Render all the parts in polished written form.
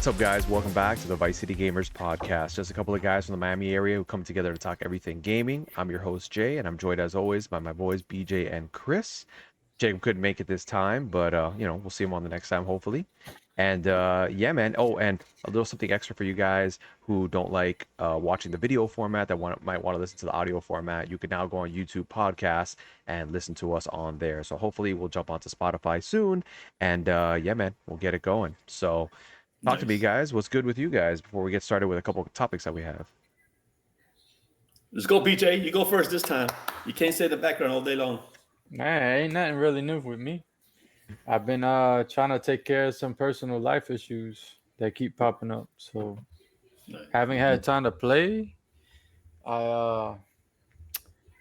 What's up, guys? Welcome back to the ViceCityGamerz podcast. Just a couple of guys from the Miami area who come together to talk everything gaming. I'm your host, Jay, and I'm joined as always by my boys, BJ and Chris. Jacob couldn't make it this time, but we'll see him on the next time, hopefully. And yeah, man. Oh, and a little something extra for you guys who don't like watching the video format that might want to listen to the audio format. You can now go on YouTube podcasts and listen to us on there. So hopefully we'll jump onto Spotify soon. And yeah, man, we'll get it going. So talk to me, guys. What's good with you guys before we get started with a couple of topics that we have? Let's go, BJ. You go first this time. You can't stay in the background all day long. Man, ain't nothing really new with me. I've been trying to take care of some personal life issues that keep popping up. So haven't had time to play. I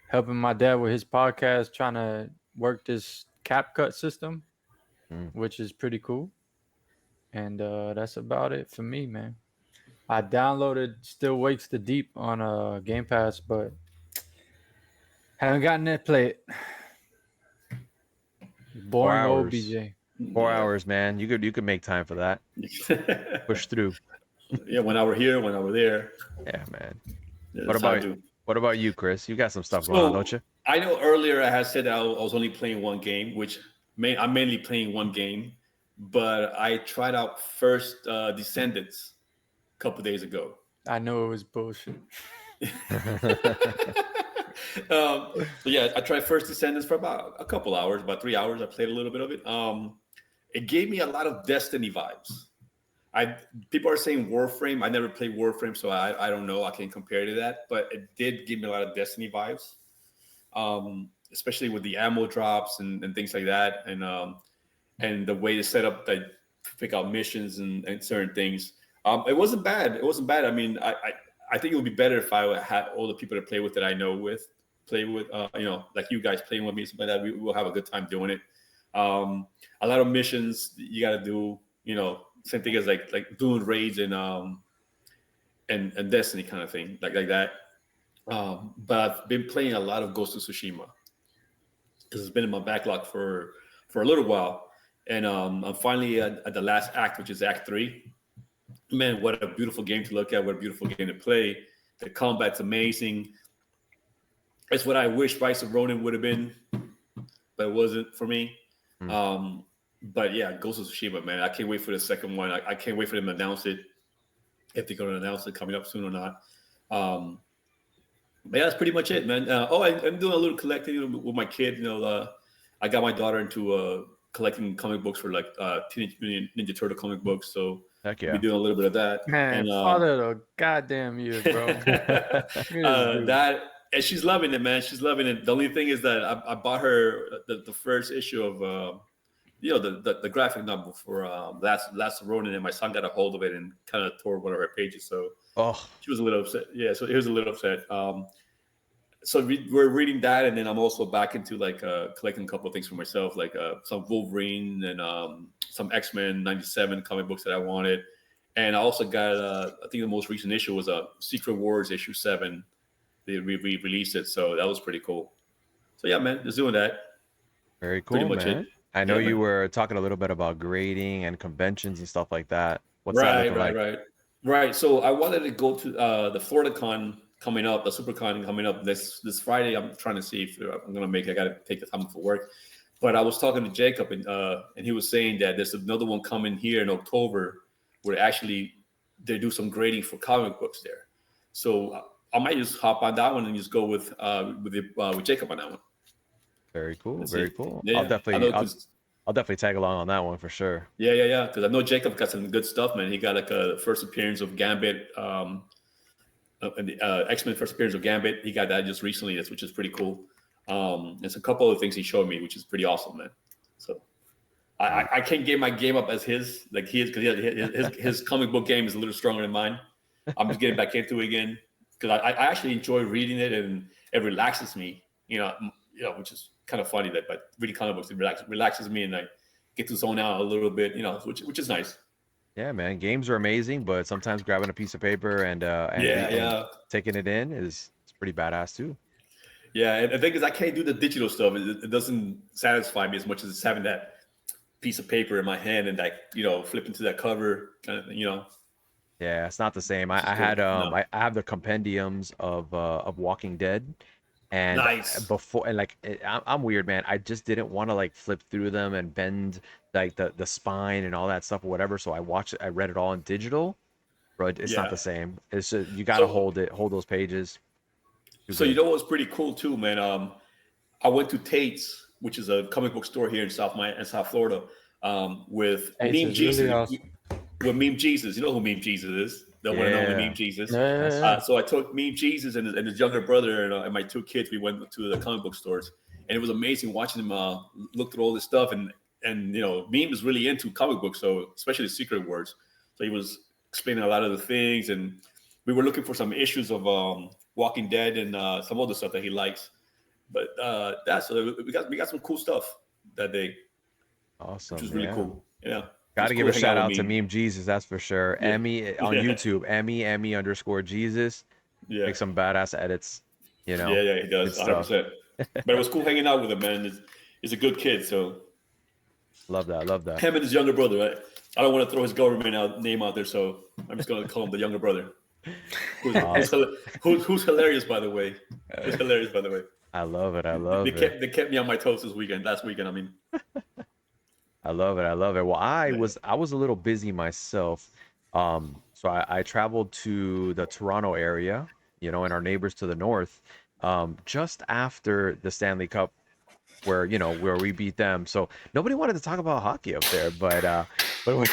helping my dad with his podcast, trying to work this CapCut system, which is pretty cool. And that's about it for me, man. I downloaded Still Wakes the Deep on Game Pass, but haven't gotten to play it. Boring old BJ. 4 hours, man. You could make time for that. Push through. Yeah, 1 hour here, 1 hour there. Yeah, man. Yeah, what about you, Chris? You got some stuff going on, don't you? I know earlier I had said that I was only playing one game, which I'm mainly playing one game, but I tried out first Descendants a couple days ago. I know it was bullshit. So yeah, I tried first Descendants for about a couple hours, about 3 hours. I played a little bit of it. It gave me a lot of Destiny vibes. People are saying Warframe. I never played Warframe, so I don't know. I can't compare to that, but it did give me a lot of Destiny vibes, especially with the ammo drops and things like that, and the way to set up, like, pick out missions and certain things. It wasn't bad. It wasn't bad. I mean, I think it would be better if I had all the people to play with that I know play with, like you guys playing with me, something like that. We will have a good time doing it. A lot of missions you got to do, same thing as like doing raids and Destiny kind of thing, like that. But I've been playing a lot of Ghost of Tsushima because it's been in my backlog for a little while, and I'm finally at the last act, which is Act 3. Man, what a beautiful game to look at! What a beautiful game to play. The combat's amazing. It's what I wish Rise of Ronin would have been, but it wasn't for me. But yeah, Ghost of Tsushima, man. I can't wait for the second one. I can't wait for them to announce it, if they're going to announce it coming up soon or not. But yeah, that's pretty much it, man. I'm doing a little collecting with my kid. I got my daughter into collecting comic books for like Teenage Mutant Ninja Turtle comic books. So heck yeah, we're doing a little bit of that. Man, father of goddamn years, bro. And she's loving it, man. She's loving it. The only thing is that I bought her the first issue of the graphic novel for Last Ronin, and my son got a hold of it and kind of tore one of her pages. So she was a little upset. Yeah, so he was a little upset. So we're reading that, and then I'm also back into like collecting a couple of things for myself, like some Wolverine and some X-Men 97 comic books that I wanted. And I also got I think the most recent issue was Secret Wars issue 7. They re-released it, so that was pretty cool. So yeah, man, just doing that. Very cool, pretty much, man. It. I know you were talking a little bit about grading and conventions and stuff like that. What's that looking like? Right. So I wanted to go to the Florida Con coming up, the SuperCon coming up this Friday. I'm trying to see if I'm going to make it. I got to take the time for work. But I was talking to Jacob, and he was saying that there's another one coming here in October where actually they do some grading for comic books there. So I might just hop on that one and just go with Jacob on that one. Very cool. Very cool. Yeah, I'll definitely tag along on that one for sure. Yeah. Because I know Jacob got some good stuff, man. He got like a first appearance of Gambit, X-Men first appearance of Gambit. He got that just recently, which is pretty cool. There's a couple of things he showed me, which is pretty awesome, man. So I can't get my game up as his, like he is, because his comic book game is a little stronger than mine. I'm just getting back into it again because I actually enjoy reading it, and it relaxes me, which is kind of funny but reading comic books, it relaxes me, and I get to zone out a little bit, which is nice. Yeah, man, games are amazing, but sometimes grabbing a piece of paper and taking it in is pretty badass too. Yeah, and the thing is, I can't do the digital stuff. It doesn't satisfy me as much as having that piece of paper in my hand and like, flip into that cover kind of, Yeah, it's not the same. which is I cool. had No. I have the compendiums of Walking Dead, and Nice. before and like I'm weird, man. I just didn't want to like flip through them and bend like the spine and all that stuff or whatever. So I read it all in digital, but it's not Yeah. the same. It's just, you got to So, hold those pages. Too so you good. know what's pretty cool too, man? I went to Tate's, which is a comic book store here in South Florida, with Ace Meme is really Jesus. awesome. With Meme Jesus, you know who Meme Jesus is? The one and only Yeah, Meme Jesus. that's Yeah. So I took Meme Jesus and his younger brother and my two kids. We went to the comic book stores, and it was amazing watching them look through all this stuff. And Meme is really into comic books, so especially the Secret Wars. So he was explaining a lot of the things, and we were looking for some issues of Walking Dead and some other stuff that he likes. But so we got some cool stuff that day, which awesome. was really Yeah. cool. Yeah, it Got was to cool give a to hang out shout with out to Meme. Meme Jesus, that's for sure. Yeah, Emmy on yeah, YouTube, Emmy underscore Jesus. yeah. Make some badass edits, Yeah, yeah, he good does, stuff. 100%. But it was cool hanging out with him, man. He's a good kid, so Love that, love that. him and his younger brother. Right? I don't want to throw his government name out there, so I'm just going to call him the younger brother. Awesome. Who's hilarious, by the way. Who's hilarious, by the way. I love it. I They love it. kept me on my toes last weekend. I mean, I love it. I love it. Well, I yeah. was a little busy myself. So I traveled to the Toronto area, and our neighbors to the north, just after the Stanley Cup, where we beat them. So nobody wanted to talk about hockey up there, but we,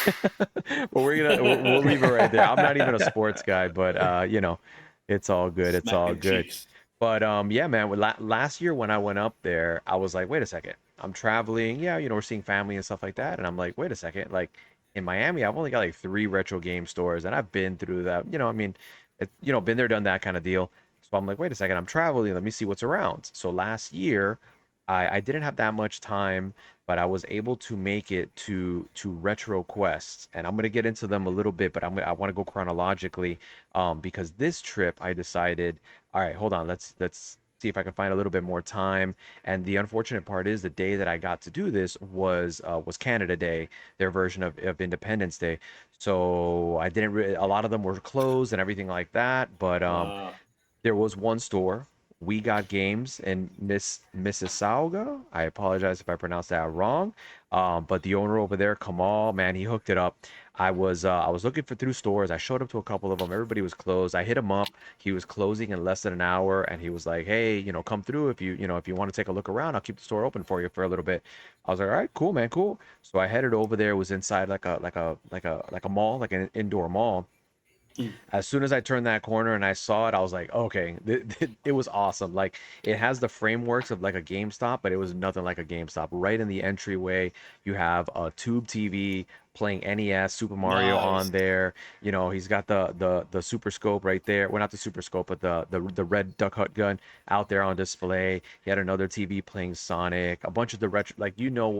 but we'll leave it right there. I'm not even a sports guy, but it's all good. It's Smack all them good. cheeks. But yeah, man, last year when I went up there, I was like, wait a second, I'm traveling. Yeah, we're seeing family and stuff like that, and I'm like, wait a second, like in Miami, I've only got like 3 retro game stores, and I've been through that. I mean, been there, done that kind of deal. So I'm like, wait a second, I'm traveling. Let me see what's around. So last year, I didn't have that much time, but I was able to make it to Retro Quests, and I'm gonna get into them a little bit, but I want to go chronologically, because this trip I decided, all right, hold on, let's see if I can find a little bit more time. And the unfortunate part is the day that I got to do this was Canada Day, their version of Independence Day. So I didn't really, a lot of them were closed and everything like that, but there was one store. We got games in Mississauga. I apologize if I pronounced that wrong. But the owner over there, Kamal, man, he hooked it up. I was looking for through stores. I showed up to a couple of them. Everybody was closed. I hit him up. He was closing in less than an hour, and he was like, "Hey, come through if you want to take a look around. I'll keep the store open for you for a little bit." I was like, "All right, cool, man, cool." So I headed over there. It was inside like a mall, like an indoor mall. As soon as I turned that corner and I saw it, I was like, okay, it was awesome. Like, it has the frameworks of like a GameStop, but it was nothing like a GameStop. Right in the entryway, you have a tube TV playing NES, Super Mario nice. on there. He's got the Super Scope right there. Well, not the Super Scope, but the red Duck Hunt gun out there on display. He had another TV playing Sonic, a bunch of the retro, like,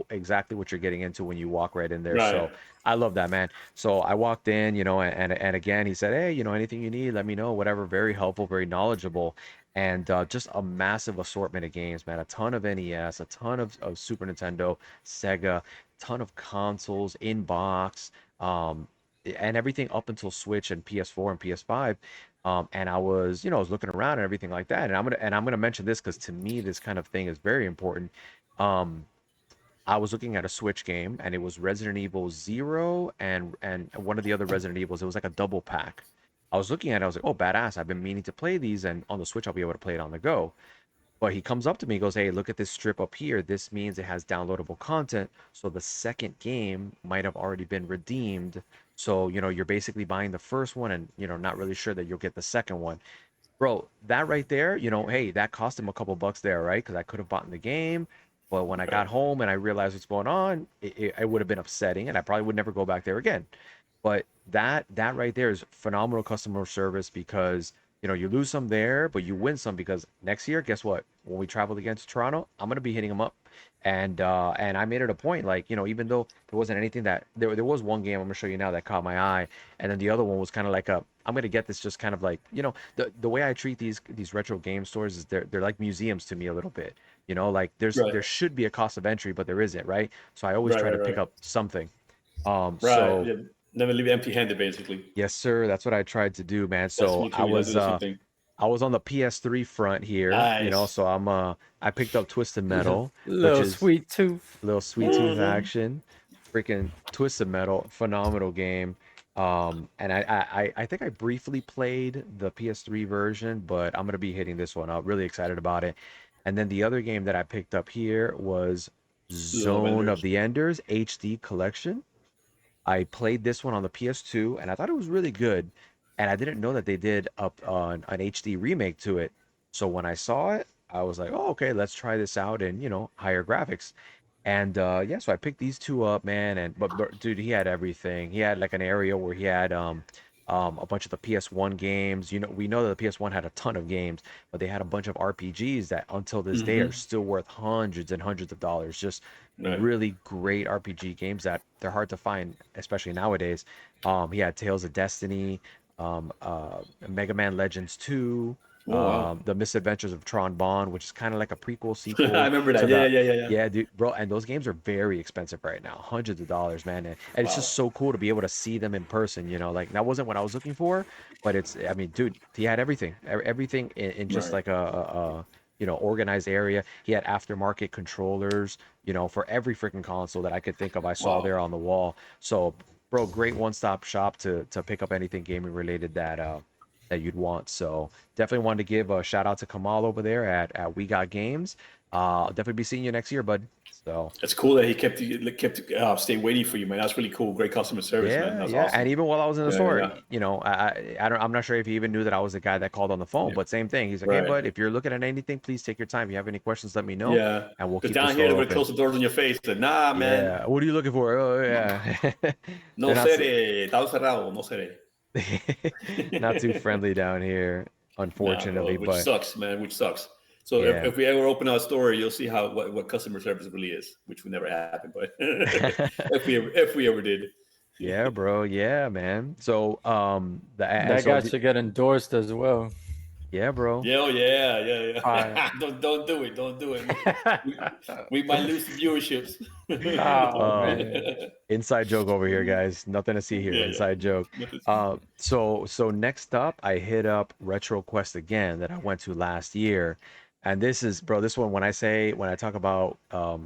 exactly what you're getting into when you walk right in there. So Right. I love that, man. So I walked in, and again, he said, "Hey, anything you need, let me know, whatever." Very helpful, very knowledgeable, and just a massive assortment of games, man. A ton of NES, a ton of Super Nintendo, Sega, ton of consoles in box, and everything up until Switch and PS4 and PS5. And I was looking around and everything like that. And I'm gonna mention this because to me, this kind of thing is very important. Um, I was looking at a Switch game, and it was Resident Evil Zero and one of the other Resident Evils. It was like a double pack. I was looking at it, I was like, oh, badass. I've been meaning to play these, and on the Switch, I'll be able to play it on the go. But he comes up to me, goes, "Hey, look at this strip up here. This means it has downloadable content. So the second game might have already been redeemed. So, you're basically buying the first one and, not really sure that you'll get the second one." Bro, that right there, hey, that cost him a couple bucks there, right? Because I could have bought in the game. But when I Right. got home and I realized what's going on, it would have been upsetting, and I probably would never go back there again. But that right there is phenomenal customer service because, you lose some there, but you win some because next year, guess what? When we travel again to Toronto, I'm gonna be hitting them up. And I made it a point, like, even though there wasn't anything that there was one game I'm gonna show you now that caught my eye, and then the other one was kind of like I'm gonna get this just kind of like, the way I treat these retro game stores is they're like museums to me a little bit. Like there Right. should be a cost of entry, but there isn't, right? So I always Right. try Right. to pick Right. up something. Right. So Yeah. Never leave empty-handed, basically. yes, sir, that's what I tried to do, man. That's So me too. I do the same thing. I was on the PS3 front here, Nice. so I picked up Twisted Metal, which Little is sweet tooth. a little sweet tooth Mhm. action. Freaking Twisted Metal, phenomenal game. And I think I briefly played the PS3 version, but I'm gonna be hitting this one up. Really excited about it. And then the other game that I picked up here was Little Zone of vendors. the Enders HD Collection. I played this one on the PS2 and I thought it was really good. And I didn't know that they did an HD remake to it. So when I saw it, I was like, oh, okay, let's try this out in, higher graphics. And yeah, so I picked these two up, man. And but dude, he had everything. He had like an area where he had a bunch of the PS1 games. We know that the PS1 had a ton of games, but they had a bunch of RPGs that until this day are Mm-hmm. still worth hundreds and hundreds of dollars. Just Right. really great RPG games that they're hard to find, especially nowadays. He had Tales of Destiny, Mega Man Legends 2, Oh wow. The Misadventures of Tron Bond, which is kind of like a prequel I sequel remember to that. Yeah. the Yeah. Yeah. Yeah. yeah, dude, bro, and those games are very expensive right now, hundreds of dollars, man, and it's Wow. just so cool to be able to see them in person. Like that wasn't what I was looking for, but I mean, dude, he had everything, everything in just Right. like a organized area. He had aftermarket controllers, for every freaking console that I could think of. I saw Wow. there on the wall. So, bro, great one-stop shop to pick up anything gaming related that you'd want. So definitely wanted to give a shout out to Kamal over there at We Got Games. I'll definitely be seeing you next year, bud. So It's cool that he kept stay waiting for you, man. That's really cool. Great customer service, man. yeah, That's yeah. And awesome. even while I was in the Yeah. store, Yeah. I'm not sure if he even knew that I was the guy that called on the phone, Yeah. but same thing. He's like, hey, Right. bud, if you're looking at anything, please take your time. If you have any questions, let me know, Yeah. and we'll Because keep the down here they store would open. close the doors on your face. Like, nah, man. Yeah. What are you looking for? Oh, yeah. No They're not seré. Está cerrado. No seré. not too friendly down here, Nah, unfortunately, bro. Which but sucks, man. Which sucks. So yeah. if we ever open our store, you'll see how what customer service really is, which would never happen. But if we ever did. Yeah, bro. Yeah, man. So, That guy should get endorsed as well. yeah, bro. Yeah, oh yeah, yeah, Alright. yeah. Don't do it. Don't do it. We might lose viewerships. Oh man. Inside joke over here, guys. Nothing to see here. Yeah, Inside joke. yeah. So next up, I hit up Retro Quest again that I went to last year, and this is, bro. This one, when I talk about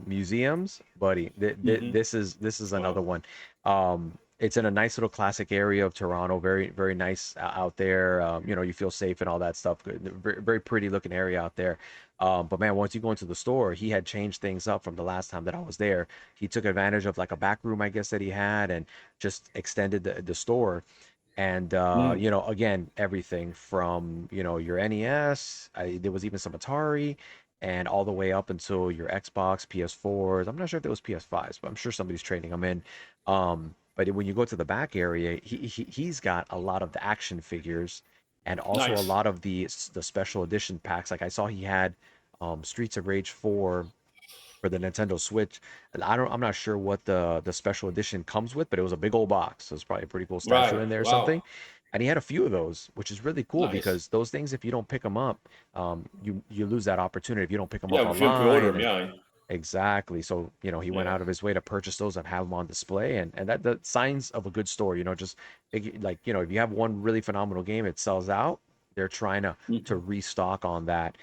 museums, buddy, Mhm. this is another Wow. one. It's in a nice little classic area of Toronto. Very very nice out there. You feel safe and all that stuff. Very, very pretty looking area out there. But man, once you go into the store, he had changed things up from the last time that I was there. He took advantage of like a back room, I guess, that he had, and just extended the store. And Mm. again, everything from your NES. There was even some Atari, and all the way up until your Xbox, PS4s. I'm not sure if there was PS5s, but I'm sure somebody's trading them in. But when you go to the back area, he's got a lot of the action figures, and also a Nice. lot of the special edition packs. Like I saw he had Streets of Rage 4 for the Nintendo Switch. And I'm not sure what the special edition comes with, but it was a big old box. So it's probably a pretty cool statue Right. in there or something. Wow. And he had a few of those, which is really cool Nice. because those things, if you don't pick them up, you lose that opportunity if you don't pick them up Yeah, we should pre-order online. them. And Yeah. exactly, so he went Yeah. out of his way to purchase those and have them on display, and that signs of a good store. Just like if you have one really phenomenal game, it sells out. They're trying to Mhm. restock on that.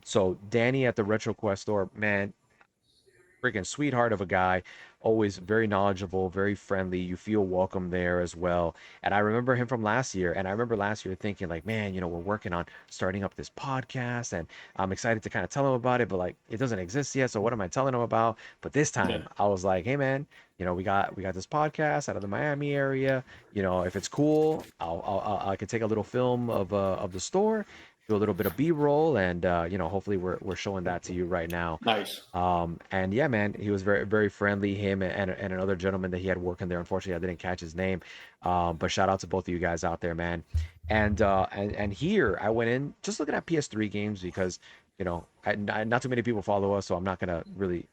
So Danny at the Retro Quest store, man, freaking sweetheart of a guy, always very knowledgeable, very friendly. You feel welcome there as well. And I remember him from last year. And I remember last year thinking, like, man, we're working on starting up this podcast, and I'm excited to kind of tell him about it, but like it doesn't exist yet. So what am I telling him about? But this Yeah. time I was like, hey man, we got this podcast out of the Miami area. If it's cool, I could take a little film of the store. do a little bit of B-roll, and hopefully we're showing that to you right now. Nice. And yeah, man, he was very, very friendly. Him and another gentleman that he had working there. Unfortunately, I didn't catch his name. But shout out to both of you guys out there, man. And here I went in just looking at PS3 games because not too many people follow us, so I'm not gonna really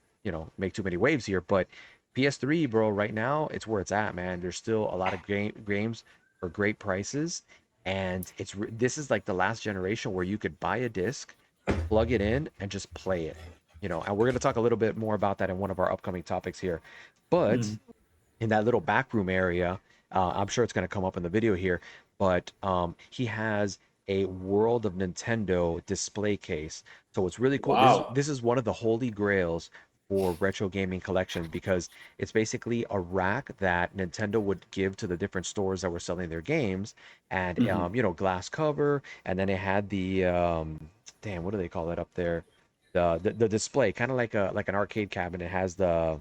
make too many waves here. But PS3, bro, right now it's where it's at, man. There's still a lot of games for great prices, and this is like the last generation where you could buy a disc, plug it in, and just play it. And we're going to talk a little bit more about that in one of our upcoming topics here. But in that little back room area, I'm sure it's going to come up in the video here, but he has a World of Nintendo display case. So it's really cool. Wow. This is one of the holy grails for retro gaming collections, because it's basically a rack that Nintendo would give to the different stores that were selling their games, and glass cover, and then it had the what do they call it up there, the display, kind of like an arcade cabinet. It has I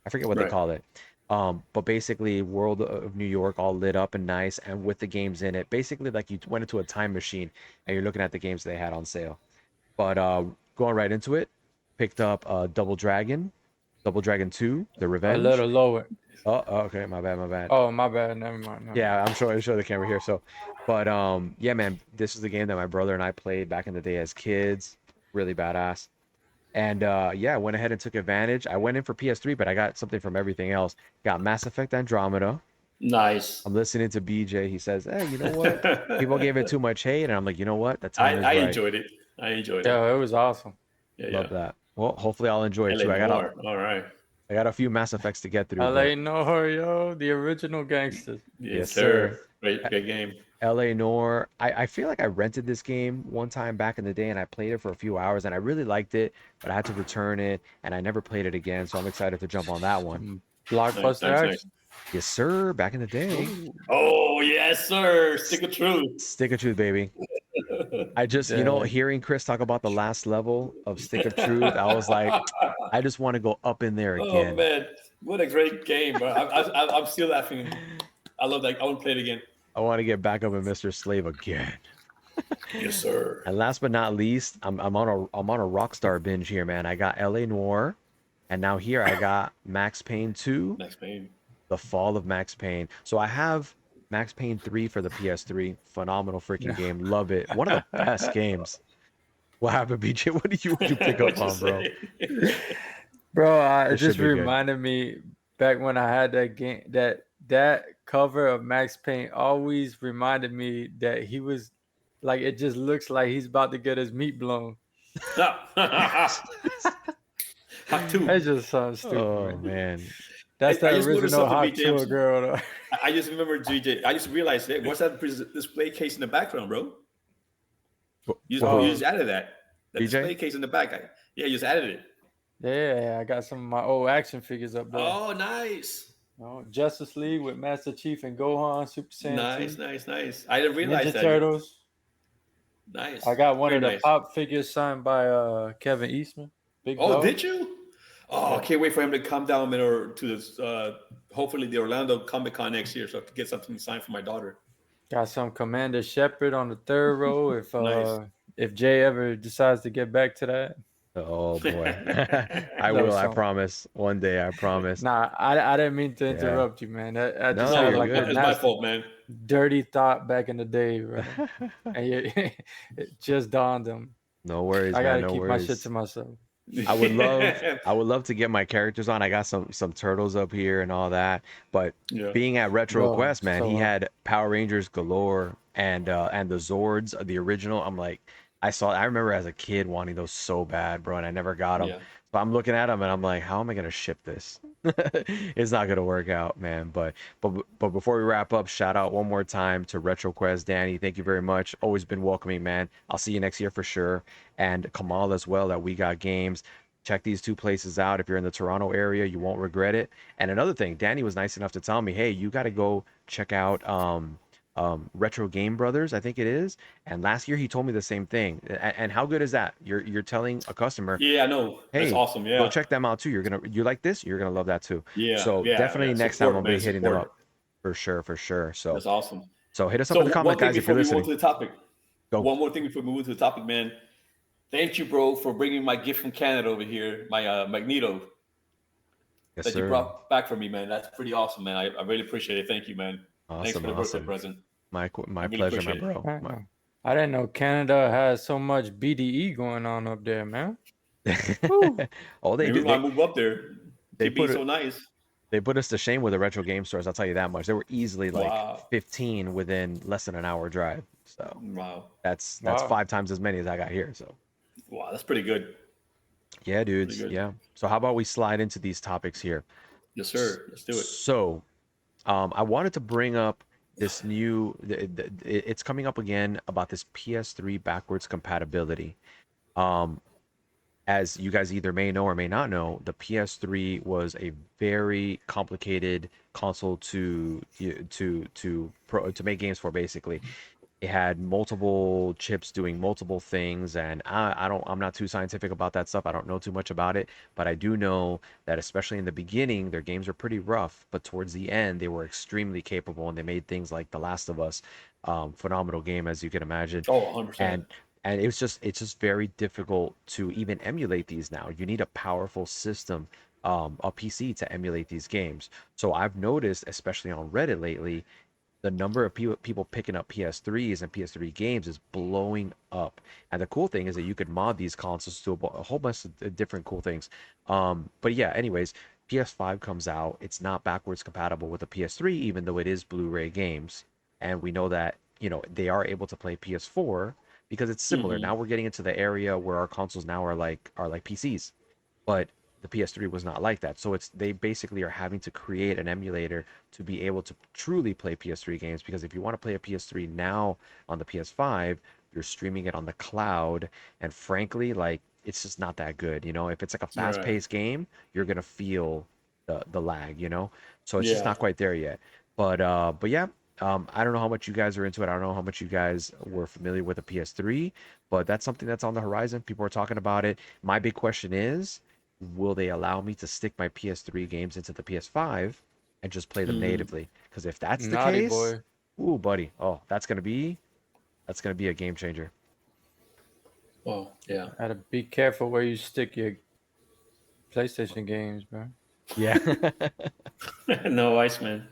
forget what they call it, but basically World of New York all lit up and nice, and with the games in it, basically like you went into a time machine and you're looking at the games they had on sale. But going right into it, picked up Double Dragon 2, The Revenge. A little lower. Oh, okay, my bad. Oh, my bad. Never mind. Yeah, I'm sure the camera here. So, but yeah, man, this is the game that my brother and I played back in the day as kids. Really badass. And yeah, I went ahead and took advantage. I went in for PS3, but I got something from everything else. Got Mass Effect Andromeda. Nice. I'm listening to BJ. He says, "Hey, you know what? People gave it too much hate," and I'm like, "You know what? That time is right." enjoyed it. I enjoyed it. Yeah, it was awesome. Love that. Well, hopefully I'll enjoy it too. All right. I got a few Mass Effects to get through. LA Noir, yo, the original gangsters. Yes, sir. Great game. LA Noir. I feel like I rented this game one time back in the day, and I played it for a few hours, and I really liked it, but I had to return it, and I never played it again. So I'm excited to jump on that one. Blockbuster action. Yes, sir. Back in the day. Oh, yes, sir. Stick of truth. Stick of truth, baby. I just, hearing Chris talk about the last level of Stick of Truth, I was like, I just want to go up in there again. Oh, man. What a great game, bro. I'm still laughing. I love that. I want to play it again. I want to get back up in Mr. Slave again. Yes, sir. And last but not least, I'm on a Rockstar binge here, man. I got LA Noire, and now here I got Max Payne 2. Max Payne. The Fall of Max Payne. So I have Max Payne 3 for the PS3. Phenomenal freaking game. Love it. One of the best games. What happened, BJ? What did you pick up on, bro? Bro, it just reminded me back when I had that game, that cover of Max Payne always reminded me that he was like, it just looks like he's about to get his meat blown. Hot 2. That just sounds stupid. Oh, man. That's the original Hot Tour girl, though. I just remember, GJ, I just realized, hey, what's that display case in the background, bro? You just added that. The display case in the back. You just added it. Yeah, I got some of my old action figures up there. Oh, nice. Justice League with Master Chief and Gohan, Super Saiyan. Nice. I didn't realize Ninja that. Turtles. Nice. I got one of the pop figures signed by Kevin Eastman. Big dog. Did you? Oh, I can't wait for him to come down to this, hopefully the Orlando Comic Con next year, so I can get something signed for my daughter. Got some Commander Shepard on the third row. If Nice. If Jay ever decides to get back to that. Oh boy. I will, I promise. One day, I promise. Nah, I didn't mean to interrupt you, man. I just No, had like it's my fault, man. dirty thought back in the day, bro. And it just dawned on me. No worries, I gotta man. keep my shit to myself. I would love to get my characters on. I got some turtles up here and all that. But being at Retro Quest, man, he had Power Rangers galore and the Zords, the original. I'm like, I remember as a kid wanting those so bad, bro, and I never got them. Yeah. So I'm looking at them and I'm like, how am I gonna ship this? It's not gonna work out, man. But before we wrap up, shout out one more time to Retro Quest, Danny. Thank you very much. Always been welcoming, man. I'll see you next year for sure. And Kamal as well at We Got Games. Check these two places out. If you're in the Toronto area, you won't regret it. And another thing, Danny was nice enough to tell me, hey, you got to go check out Retro Game Brothers, I think it is. And last year he told me the same thing. And how good is that? You're telling a customer, yeah, I know. Hey, that's awesome. Yeah, go check them out too. You like this? You're gonna love that too. Yeah. So definitely next time I'll be hitting them up for sure. So that's awesome. So hit us up in the comment, guys, if you're listening. To the topic. Go. One more thing before we move to the topic, man. Thank you, bro, for bringing my gift from Canada over here, my Magneto Yes, that you sir. brought back for me, man. That's pretty awesome, man. I really appreciate it. Thank you, man. Thanks Awesome, for the birthday awesome. present. My I really pleasure, my appreciate it. bro. I didn't know Canada has so much BDE going on up there, man. Woo. Oh, they Maybe do. when I move up there, They keep being put so it. nice. They put us to shame with the retro game stores. I'll tell you that much. There were easily like Wow. 15 within less than an hour drive. So Wow. that's Wow. 5 times as many as I got here. So Wow, that's pretty good. yeah, Pretty dudes. good. Yeah. So how about we slide into these topics here? Yes, sir. Let's do it. So, I wanted to bring up this new. It's coming up again about this PS3 backwards compatibility. Um, as you guys either may know or may not know, the PS3 was a very complicated console to make games for. Basically, it had multiple chips doing multiple things, and I'm not too scientific about that stuff. I don't know too much about it, but I do know that especially in the beginning, their games were pretty rough, but towards the end, they were extremely capable, and they made things like The Last of Us, phenomenal game as you can imagine. Oh, 100%. And it's just very difficult to even emulate these now. You need a powerful system, a PC to emulate these games. So I've noticed, especially on Reddit lately, the number of people picking up PS3s and PS3 games is blowing up. And the cool thing is that you could mod these consoles to a whole bunch of different cool things. But yeah, anyways, PS5 comes out. It's not backwards compatible with the PS3, even though it is Blu-ray games. And we know that, they are able to play PS4 because it's similar. Mhm. Now we're getting into the area where our consoles now are like PCs. But the PS3 was not like that. So they basically are having to create an emulator to be able to truly play PS3 games, because if you want to play a PS3 now on the PS5, you're streaming it on the cloud, and frankly, like, it's just not that good. If it's like a Right. fast-paced game, you're gonna feel the lag. So it's just Yeah. not quite there yet. But yeah, I don't know how much you guys are into it. I don't know how much you guys were familiar with the PS3, but that's something that's on the horizon. People are talking about it. My big question is, will they allow me to stick my PS3 games into the PS5 and just play them Mhm. natively? Because if that's the Naughty case, boy. ooh, buddy, oh, that's gonna be a game changer. Oh, yeah. Gotta be careful where you stick your PlayStation games, bro. Yeah. No, Iceman.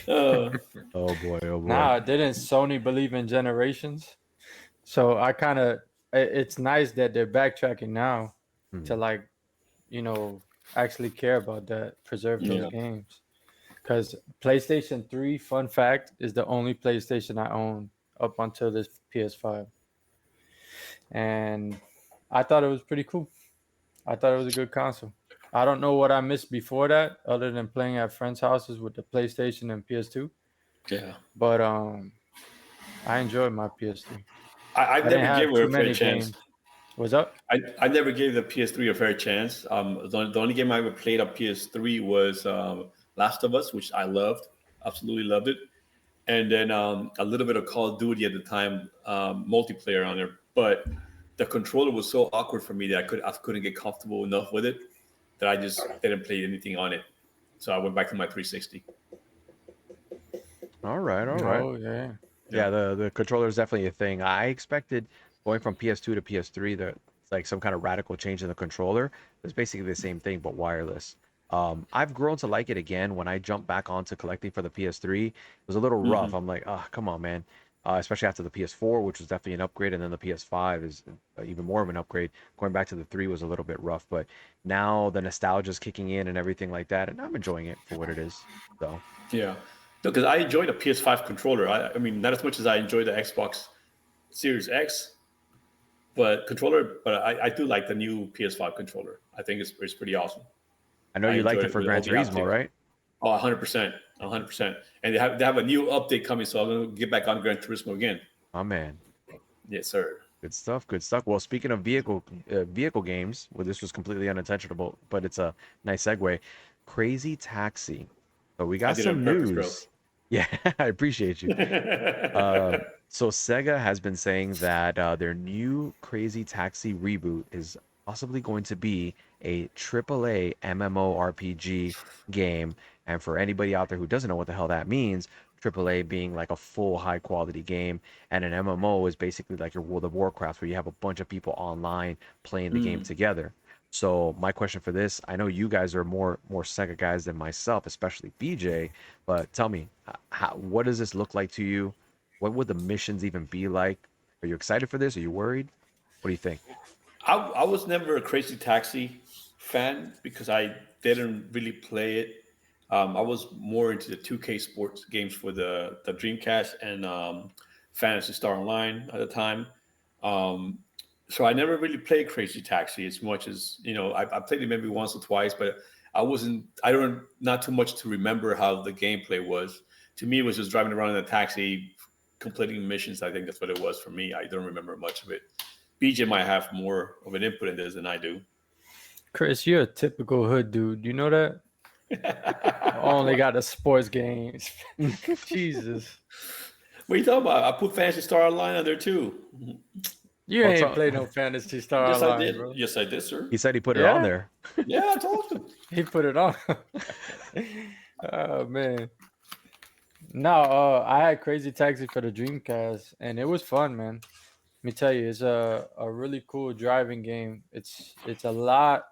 Uh, Oh boy, oh boy. Nah, didn't Sony believe in generations? So I kind of, it's nice that they're backtracking now to Hmm. actually care about that, preserve those yeah. games. Because PlayStation 3, fun fact, is the only PlayStation I own up until this PS5. And I thought it was pretty cool. I thought it was a good console. I don't know what I missed before that, other than playing at friends' houses with the PlayStation and PS2. Yeah. But I enjoyed my PS3. I I never didn't gave have her too a fair many chance. games. What's up? I never gave the PS3 a fair chance. The only game I ever played on PS3 was Last of Us, which I loved, absolutely loved it, and then a little bit of Call of Duty at the time, multiplayer on there. But the controller was so awkward for me that I couldn't get comfortable enough with it that I just didn't play anything on it. So I went back to my 360. All right, all right. Oh yeah. Yeah, Yeah. the controller is definitely a thing. I expected going from PS2 to PS3 that it's like some kind of radical change in the controller. It's basically the same thing but wireless. I've grown to like it again. When I jumped back onto collecting for the PS3, it was a little rough. Hmm. I'm like, oh, come on, man. Especially after the PS4, which was definitely an upgrade, and then the PS5 is even more of an upgrade. Going back to the 3 was a little bit rough, but now the nostalgia is kicking in and everything like that, and I'm enjoying it for what it is. So, Yeah. No, because I enjoy the PS5 controller. I mean, not as much as I enjoy the Xbox Series X, but I do like the new PS5 controller. I think it's pretty awesome. I know I you enjoy liked it it for with Gran all the Turismo, haptics. right? Oh, 100%, 100%. And they have a new update coming, so I'm gonna get back on Gran Turismo again. My man. Yes, sir. Good stuff. Good stuff. Well, speaking of vehicle games, well, this was completely unintentional, but it's a nice segue. Crazy Taxi. So we I got did it on some purpose, bro. news. Yeah, I appreciate you. So Sega has been saying that their new Crazy Taxi reboot is possibly going to be a AAA MMORPG game. And for anybody out there who doesn't know what the hell that means, AAA being like a full high quality game, and an MMO is basically like your World of Warcraft, where you have a bunch of people online playing the game together. So my question for this, I know you guys are more Sega guys than myself, especially BJ, but tell me, what does this look like to you? What would the missions even be like? Are you excited for this? Are you worried? What do you think? I was never a Crazy Taxi fan because I didn't really play it. I was more into the 2K sports games for the Dreamcast and Fantasy Star Online at the time. Um, so I never really played Crazy Taxi as much as I played it maybe once or twice, but I don't not too much to remember how the gameplay was. To me, it was just driving around in a taxi, completing missions. I think that's what it was for me. I don't remember much of it. BJ might have more of an input in this than I do. Chris, you're a typical hood dude. You know that? Only got the sports games. Jesus. What are you talking about? I put Fantasy Star Online on there too. You What's ain't up? played no Fantasy Star Yes, Online, I did. bro. Yes, I did, sir. He said he put it Yeah? on there. Yeah, I told you. He put it on. Oh man. No, I had Crazy Taxi for the Dreamcast, and it was fun, man. Let me tell you, it's a really cool driving game. It's a lot.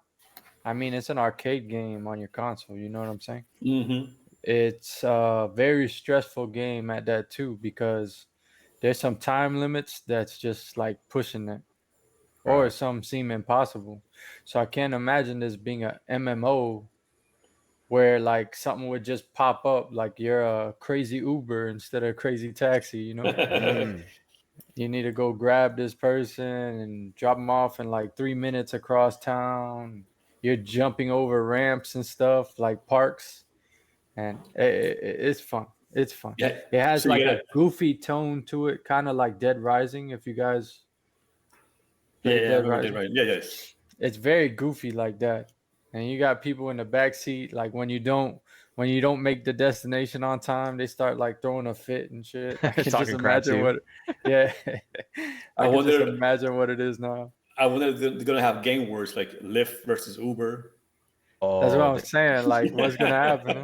I mean, it's an arcade game on your console. You know what I'm saying? Mm-hmm. It's a very stressful game at that too, because there's some time limits that's just like pushing it, or Right. some seem impossible. So I can't imagine this being a MMO where like something would just pop up, like you're a crazy Uber instead of crazy taxi. You know, Mm. you need to go grab this person and drop them off in like 3 minutes across town. You're jumping over ramps and stuff like parks, and it's fun. It's fun. Yeah. It has So you like gotta, a goofy tone to it, kind of like Dead Rising. If you guys play I Dead remember that Rising, right. Yeah, yes. it's very goofy like that. And you got people in the back seat, like when you don't make the destination on time, they start like throwing a fit and shit. I can just Talking crap to imagine you. what, yeah, I I can just wonder. imagine what it is now. I wonder if they're gonna have game words like Lyft versus Uber. That's what Oh, I'm saying. Like, what's gonna happen?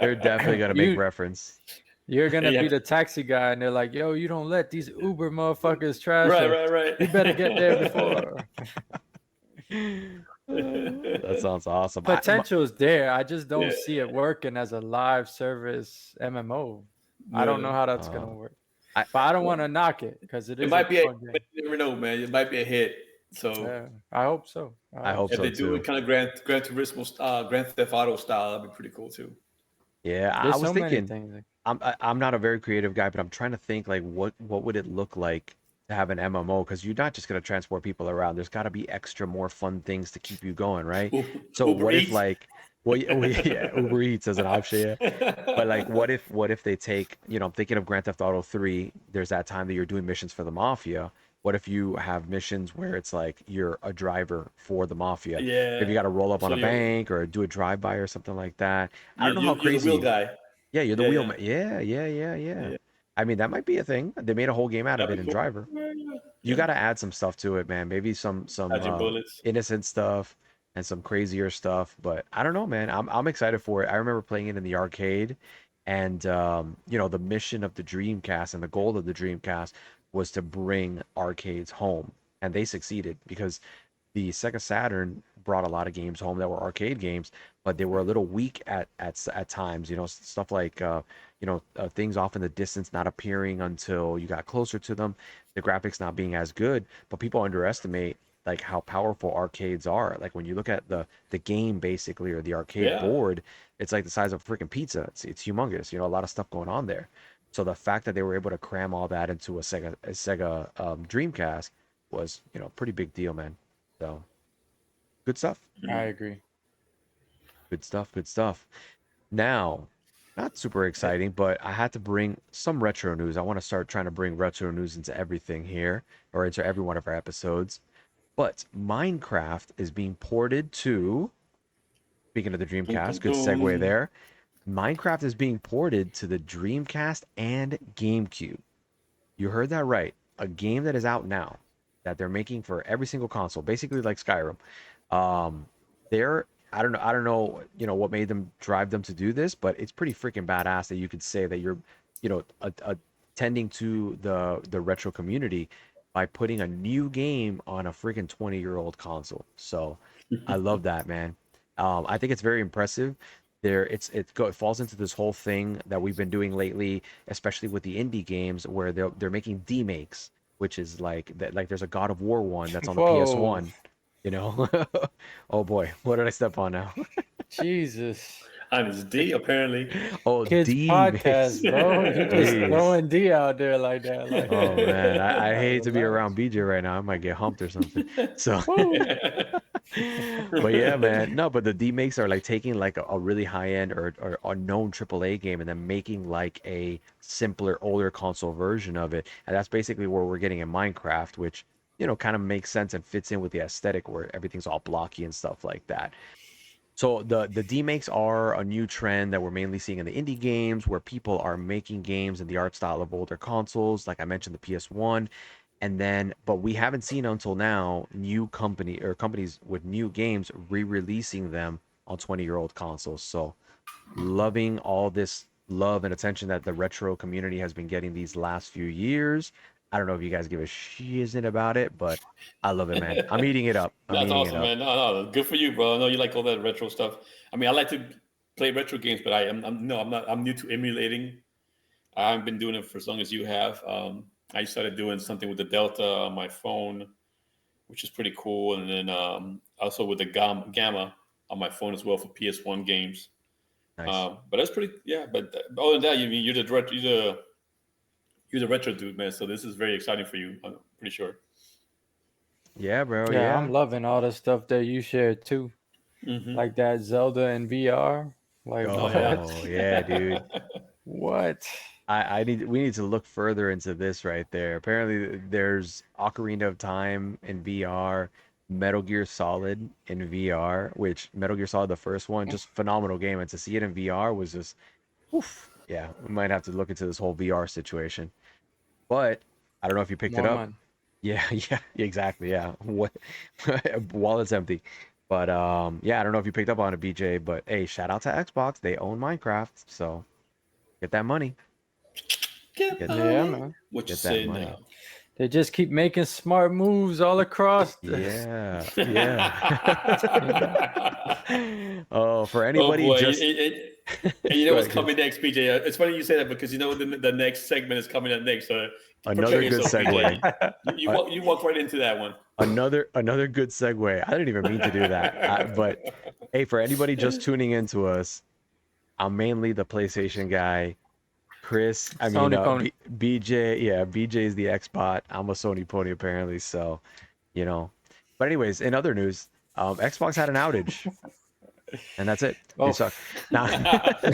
they're definitely gonna make You reference. you're gonna Yeah. be the taxi guy, and they're like, "Yo, you don't let these Uber motherfuckers trash Right, us. right. You better get there before." That sounds awesome. Potential is there. I just don't Yeah. see it working as a live service MMO. I don't know No. how that's gonna work, I but I don't want to knock it because it It is a might be. fun game. You never know, man. It might be a hit. So Yeah, I hope so. I hope if so they do too. it kind of Gran Turismo, Grand Theft Auto style, that'd be pretty cool too. Yeah, I There's was so many thinking. things. I'm not a very creative guy, but I'm trying to think like what would it look like to have an MMO? Because you're not just gonna transport people around. There's got to be extra more fun things to keep you going, right? So Uber what if Eats. like, well, yeah, Uber Eats as an option, yeah. But like, what if they take, I'm thinking of Grand Theft Auto 3. There's that time that you're doing missions for the mafia. What if you have missions where it's like you're a driver for the mafia? Yeah. If you got to roll up on So a bank or do a drive-by or something like that. I don't know how you're the wheel crazy. guy. Yeah, you're the Yeah, wheel yeah, man. Yeah, yeah, yeah, yeah. yeah. I mean, that might be a thing. They made a whole game out of That'd it be in cool. Driver. Yeah, yeah, You yeah. got to add some stuff to it, man. Maybe some Dodging bullets. innocent stuff and some crazier stuff. But I don't know, man. I'm excited for it. I remember playing it in the arcade, and the mission of the Dreamcast and the goal of the Dreamcast was to bring arcades home, and they succeeded because the Sega Saturn brought a lot of games home that were arcade games, but they were a little weak at times. Stuff like things off in the distance not appearing until you got closer to them, the graphics not being as good. But people underestimate like how powerful arcades are. Like when you look at the game basically or the arcade Yeah. board, it's like the size of a freaking pizza. It's humongous. A lot of stuff going on there. So the fact that they were able to cram all that into a Sega Dreamcast was pretty big deal, man. So good stuff. I agree. Good stuff. Good stuff. Now, not super exciting, but I had to bring some retro news. I want to start trying to bring retro news into everything here, or into every one of our episodes. But Minecraft is being ported to, speaking of the Dun, dun, Dreamcast, good segue dun. there. Minecraft is being ported to the Dreamcast and GameCube. You heard that right. A game that is out now that they're making for every single console, basically like Skyrim. They're I don't know, what made them drive them to do this, but it's pretty freaking badass that you could say that you're attending to the retro community by putting a new game on a freaking 20-year-old console. So I love that, man. I think it's very impressive. It falls into this whole thing that we've been doing lately, especially with the indie games where they're making demakes, which is like that, like there's a God of War one that's on the Whoa, PS1, you know. Oh boy, what did I step on now? Jesus. On his D, apparently. Oh, Kids demakes. podcast, bro. You just Jeez. throwing D out there like that. Like, Oh man, I hate to be around relax. BJ right now. I might get humped or something. So, Woo. but yeah, man. No, but the demakes are like taking like a really high end or a known AAA game and then making like a simpler, older console version of it. And that's basically where we're getting in Minecraft, which, kind of makes sense and fits in with the aesthetic where everything's all blocky and stuff like that. So the demakes are a new trend that we're mainly seeing in the indie games where people are making games in the art style of older consoles, like I mentioned the PS1. And then, but we haven't seen until now new companies with new games re-releasing them on 20-year-old consoles. So loving all this love and attention that the retro community has been getting these last few years. I don't know if you guys give a shiznit about it, but I love it, man. I'm eating it up. I'm That's eating it awesome, up. man. No, good for you, bro. I know you like all that retro stuff. I mean, I like to play retro games, but I'm no, I'm not. I'm new to emulating. I haven't been doing it for as long as you have. I started doing something with the Delta on my phone, which is pretty cool, and then also with the Gamma on my phone as well for PS1 games. Nice. But that's pretty, yeah. But other than that, you mean you're the retro dude, man. So this is very exciting for you. I'm pretty sure. Yeah, bro. Yeah, Yeah. I'm loving all the stuff that you shared too. Mm-hmm. Like that Zelda in VR. Like Oh yeah. what? Oh, yeah, dude. What? We need to look further into this right there. Apparently, there's Ocarina of Time in VR, Metal Gear Solid in VR, which Metal Gear Solid, the first one, just phenomenal game. And to see it in VR was just, oof. Yeah, we might have to look into this whole VR situation. But I don't know if you picked it More up. money. Yeah, yeah, exactly. Yeah. What wallet's empty. But yeah, I don't know if you picked up on it, BJ, but hey, shout out to Xbox. They own Minecraft, so get that money. Get Get Yeah, money. man. What you get that say money. now? They just keep making smart moves all across this. Yeah, yeah. Oh, for Oh anybody boy! just And you know go what's ahead, coming Chris. next, PJ? It's funny you say that because you know the next segment is coming up next. So prepare Another good yourself, segue. PJ. You Uh, walk right into that one. another good segue. I didn't even mean to do that. But hey, for anybody just tuning into us, I'm mainly the PlayStation guy. Chris, I mean, Sony pony. BJ, yeah, BJ is the Xbot. I'm a Sony pony apparently, so you know. But anyways, in other news, Xbox had an outage, and that's it. They Oh, suck. Now, That's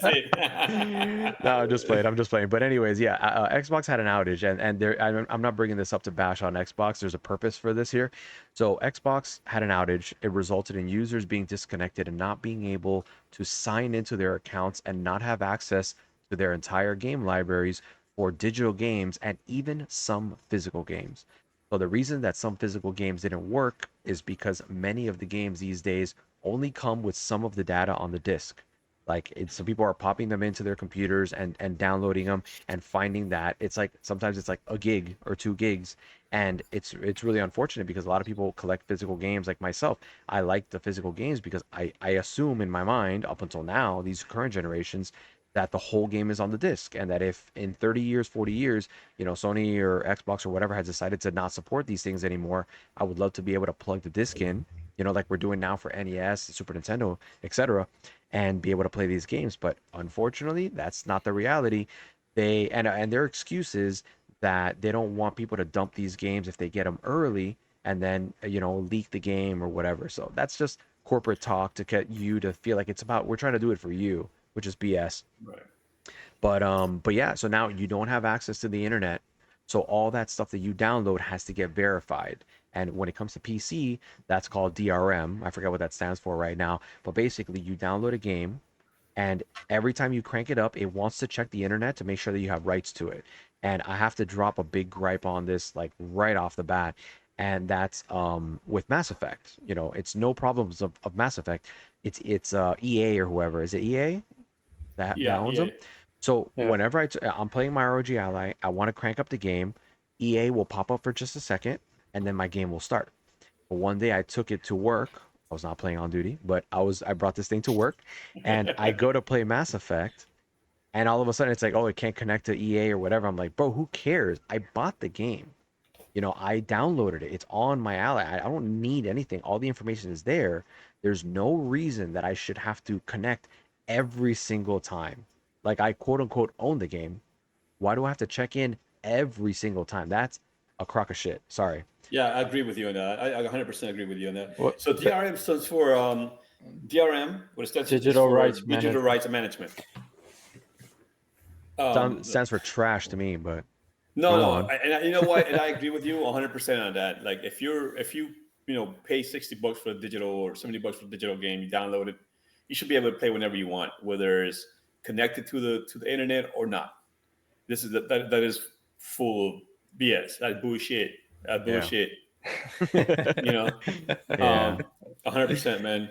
it. no, I'm just playing. I'm just playing. But anyways, yeah, Xbox had an outage, and I'm not bringing this up to bash on Xbox. There's a purpose for this here. So Xbox had an outage. It resulted in users being disconnected and not being able to sign into their accounts and not have access to their entire game libraries for digital games and even some physical games. So the reason that some physical games didn't work is because many of the games these days only come with some of the data on the disk. Like some people are popping them into their computers and downloading them and finding that it's like sometimes it's like a gig or 2 gigs, and it's really unfortunate because a lot of people collect physical games like myself. I like the physical games because I assume in my mind up until now these current generations that the whole game is on the disc, and that if in 30 years 40 years Sony or Xbox or whatever has decided to not support these things anymore, I would love to be able to plug the disc in, like we're doing now for NES, Super Nintendo, etc., and be able to play these games. But unfortunately, that's not the reality. And their excuse is that they don't want people to dump these games if they get them early and then leak the game or whatever. So that's just corporate talk to get you to feel like it's about we're trying to do it for you, which is BS. Right. But yeah, so now you don't have access to the internet. So all that stuff that you download has to get verified. And when it comes to PC, that's called DRM. I forget what that stands for right now. But basically, you download a game, and every time you crank it up, it wants to check the internet to make sure that you have rights to it. And I have to drop a big gripe on this, like right off the bat. And that's with Mass Effect. It's no problems of Mass Effect. It's EA or whoever. Is it EA that Yeah, owns yeah. them? So Yeah. whenever I'm playing my ROG Ally, I want to crank up the game. EA will pop up for just a second, and then my game will start. But one day I took it to work. I was not playing on duty, but I brought this thing to work, and I go to play Mass Effect, and all of a sudden it's like, oh, it can't connect to EA or whatever. I'm like, bro, who cares? I bought the game. I downloaded it. It's on my Ally. I don't need anything. All the information is there. There's no reason that I should have to connect every single time. Like I quote unquote own the game. Why do I have to check in every single time? That's a crock of shit. Sorry. Yeah, I agree with you on that. I 100% agree with you on that. What- So DRM stands for DRM. What it stands Digital for rights digital management. rights management. Stands for trash to me, but No, go no, on. and you know what? And I agree with you 100% on that. Like if you pay $60 for a digital or $70 for a digital game, you download it, you should be able to play whenever you want, whether it's connected to the internet or not. This is that is full of BS. That's bullshit. That's Yeah. bullshit. Yeah. 100%, man.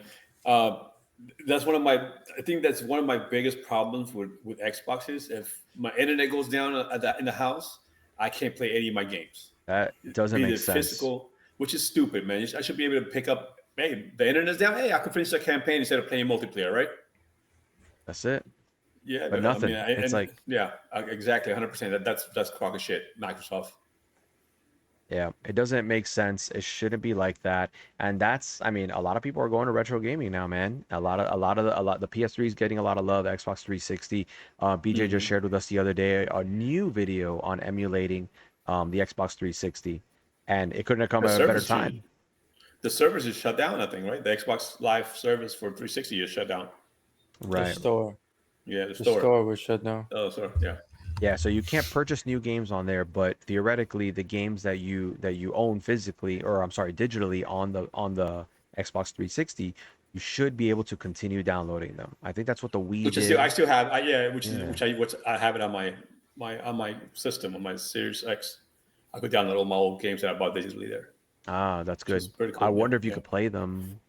That's I think that's one of my biggest problems with Xboxes. If my internet goes down in the house, I can't play any of my games. That doesn't Be make it sense. physical, which is stupid, man. I should be able to pick up, hey, the internet's down. Hey, I can finish the campaign instead of playing multiplayer, right? That's it. Yeah, But nothing. It's like, yeah, exactly, 100%. That's crock of shit, Microsoft. yeah, it doesn't make sense. It shouldn't be like that. And I mean, a lot of people are going to retro gaming now, man. The PS3 is getting a lot of love. Xbox 360. BJ just shared with us the other day a new video on emulating the Xbox 360, and it couldn't have come at a better time. The service is shut down, I think, right? The Xbox Live service for 360 is shut down. Right. The store. Yeah, The store was shut down. Oh, sorry. Yeah. Yeah, so you can't purchase new games on there, but theoretically, the games that you own physically, or I'm sorry, digitally on the Xbox 360, you should be able to continue downloading them. I think that's what the Wii Which is did. I still have. Which I have it on my system on my Series X. I could download all my old games that I bought digitally there. Ah, that's good. is pretty cool, I wonder yeah, if you yeah. could play them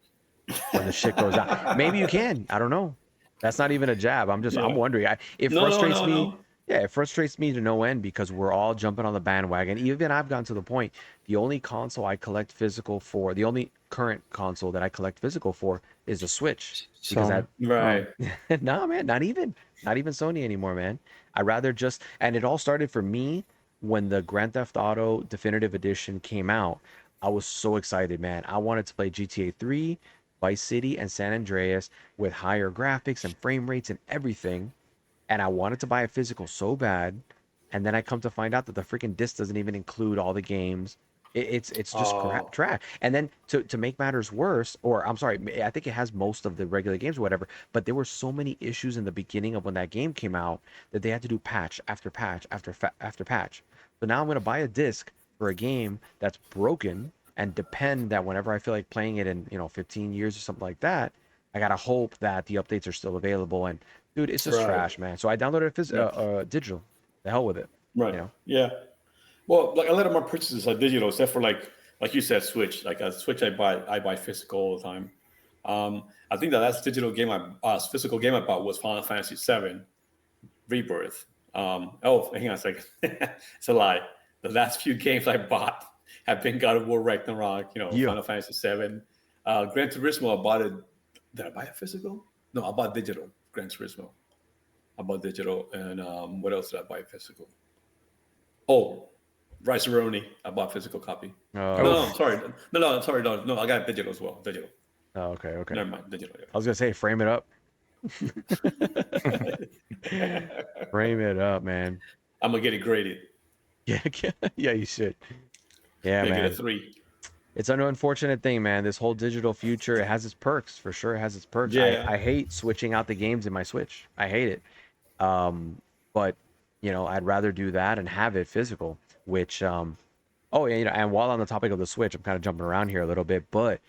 when the shit goes out. Maybe you can. I don't know. That's not even a jab. I'm Yeah. wondering. It No, frustrates me. no. Yeah, it frustrates me to no end because we're all jumping on the bandwagon. Even I've gotten to the point, the only console I collect physical for, the only current console that I collect physical for is the Switch. Because Sony. Right. no, man, not even Sony anymore, man. I rather and it all started for me when the Grand Theft Auto Definitive Edition came out. I was so excited, man. I wanted to play GTA 3, Vice City, and San Andreas with higher graphics and frame rates and everything. And I wanted to buy a physical so bad. And then I come to find out that the freaking disc doesn't even include all the games. It's just trash. And then to make matters worse, or I'm sorry, I think it has most of the regular games or whatever, but there were so many issues in the beginning of when that game came out that they had to do patch after patch after patch. So now I'm going to buy a disc for a game that's broken and depend that whenever I feel like playing it in 15 years or something like that, I gotta hope that the updates are still available. And dude, it's just Right. trash, man. So I downloaded it digital. The hell with it. Right. You know? Yeah. Well, like a lot of my purchases are digital, except for like you said, Switch. Like a Switch, I buy physical all the time. I think the last physical game I bought was Final Fantasy VII Rebirth. Oh, hang on a second. It's a lie. The last few games I bought have been God of War Ragnarok, Yeah. Final Fantasy VII. Gran Turismo, I bought it. Did I buy it physical? No, I bought digital. Gran Turismo. I bought digital. And what else did I buy physical? Oh, Rice Aroni. I bought physical copy. No, sorry. No, I got digital as well. Digital. Oh, okay. Never mind. Digital. I was gonna say frame it up. Frame it up, man. I'm gonna get it graded. Yeah, yeah, you should. Yeah, Make man. it a 3. It's an unfortunate thing, man. This whole digital future, it has its perks for sure. It has its perks. Yeah. I hate switching out the games in my Switch. I hate it. But I'd rather do that and have it physical. Which, and while on the topic of the Switch, I'm kind of jumping around here a little bit. But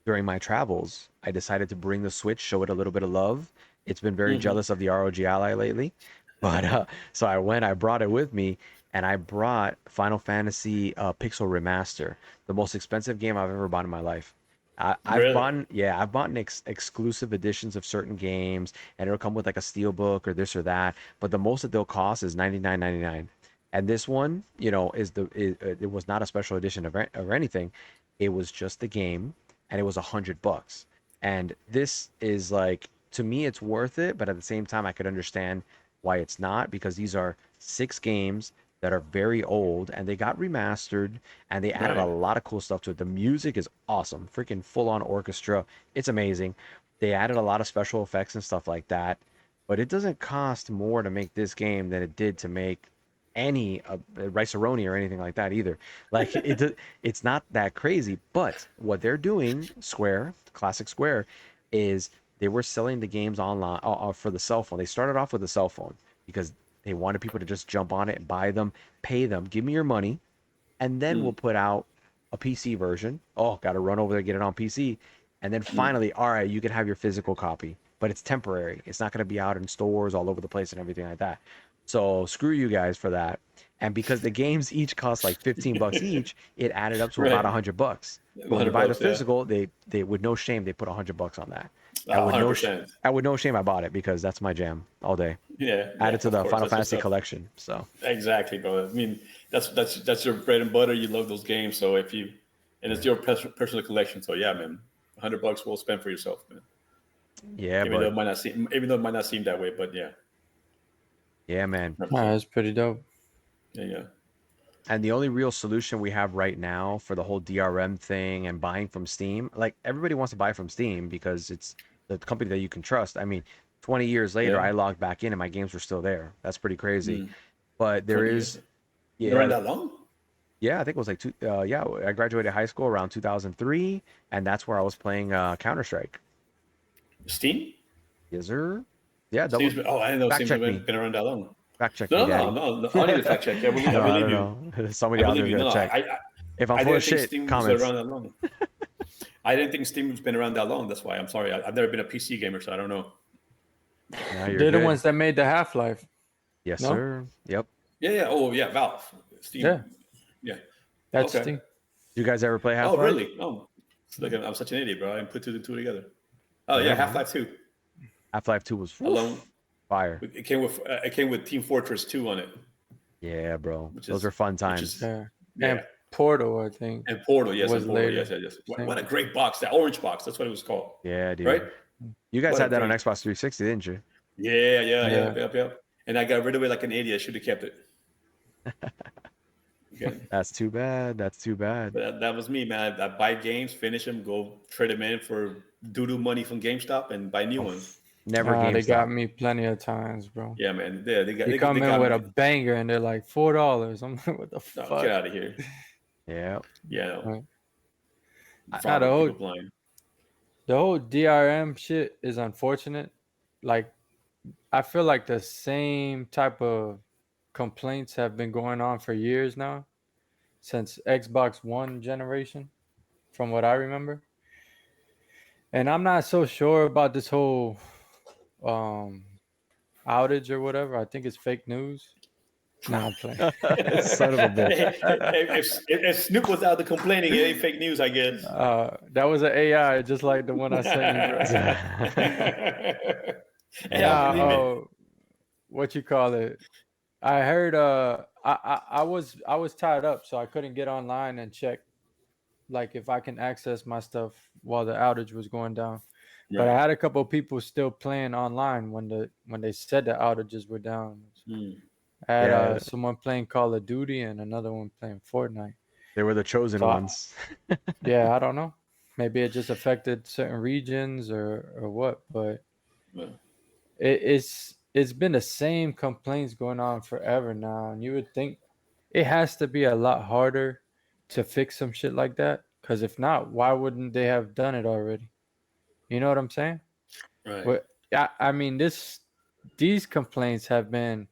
during my travels, I decided to bring the Switch, show it a little bit of love. It's been very jealous of the ROG Ally lately, but so I brought it with me. And I brought Final Fantasy Pixel Remaster, the most expensive game I've ever bought in my life. I've bought exclusive editions of certain games, and it'll come with like a steel book or this or that. But the most that they'll cost is 99.99. And this one, it was not a special edition or anything. It was just the game, and it was $100. And this is like, to me, it's worth it, but at the same time, I could understand why it's not, because these are 6 games that are very old and they got remastered and they added a lot of cool stuff to it. The music is awesome, freaking full on orchestra. It's amazing. They added a lot of special effects and stuff like that, but it doesn't cost more to make this game than it did to make any Rice-A-Roni or anything like that either. Like it's not that crazy. But what they're doing, Square, classic Square, is they were selling the games online for the cell phone. They started off with a cell phone because they wanted people to just jump on it and buy them, pay them, give me your money, and then we'll put out a PC version. Oh, got to run over there, get it on PC. And then finally, all right, you can have your physical copy, but it's temporary. It's not going to be out in stores all over the place and everything like that. So screw you guys for that. And because the games each cost like $15 each, it added up to about $100. But when you buy the physical, they with no shame, they put $100 on that. And with no shame, I bought it because that's my jam all day. Yeah, add it to the Final Fantasy collection. So exactly, bro. I mean, that's your bread and butter. You love those games, so and it's your personal collection. So yeah, man, $100 well spent for yourself, man. Yeah, even though it might not seem that way, but yeah. Yeah, man. That's pretty dope. Yeah. And the only real solution we have right now for the whole DRM thing and buying from Steam, like everybody wants to buy from Steam because it's the company that you can trust. I mean, 20 years later, I logged back in and my games were still there. That's pretty crazy. But there is, been around that long? Yeah, I think it was like I graduated high school around 2003, and that's where I was playing Counter-Strike. Steam? Yes, sir. Yeah, I didn't know Steam's been around that long. Fact check No, me, Daddy. no. I need to fact check. I believe you. Somebody out there gonna check. If I'm full of shit, Steam comments. Was around that long. I didn't think Steam's been around that long. That's why I'm sorry. I've never been a PC gamer, so I don't know. They're the ones that made the Half-Life. Yes, sir. Yep. Yeah. Oh, yeah. Valve. Steam. Yeah. That's Steam. You guys ever play Half-Life? Oh, really? Oh, like I'm such an idiot, bro. I didn't put two and two together. Oh, yeah. Half-Life 2. Half-Life 2 was fire. It came with Team Fortress 2 on it. Yeah, bro. Those are fun times. And Portal, I think. And Portal, yes. Was Portal, yes. What a great box. That orange box. That's what it was called. Yeah, dude. Right? You guys had that on Xbox 360, didn't you? Yeah. And I got rid of it like an idiot. I should have kept it. Okay. That's too bad. But that was me, man. I buy games, finish them, go trade them in for doo-doo money from GameStop and buy new ones. Never GameStop. They got me plenty of times, bro. Yeah, man. They come in with a banger and they're like $4. I'm like, what the fuck? Get out of here. Yeah. Yeah. The whole DRM shit is unfortunate. Like, I feel like the same type of complaints have been going on for years now, since Xbox One generation, from what I remember. And I'm not so sure about this whole outage or whatever. I think it's fake news. Nah, I'm playing. Son of a bitch. If Snoop was out there complaining, it ain't fake news, I guess. That was an AI, just like the one I sent you. What you call it? I heard. I was tied up, so I couldn't get online and check, like, if I can access my stuff while the outage was going down. Right. But I had a couple of people still playing online when they said the outages were down. I had someone playing Call of Duty and another one playing Fortnite. They were the chosen ones. I don't know. Maybe it just affected certain regions or what, but it's been the same complaints going on forever now. And you would think it has to be a lot harder to fix some shit like that. Because if not, why wouldn't they have done it already? You know what I'm saying? Right. But I mean, these complaints have been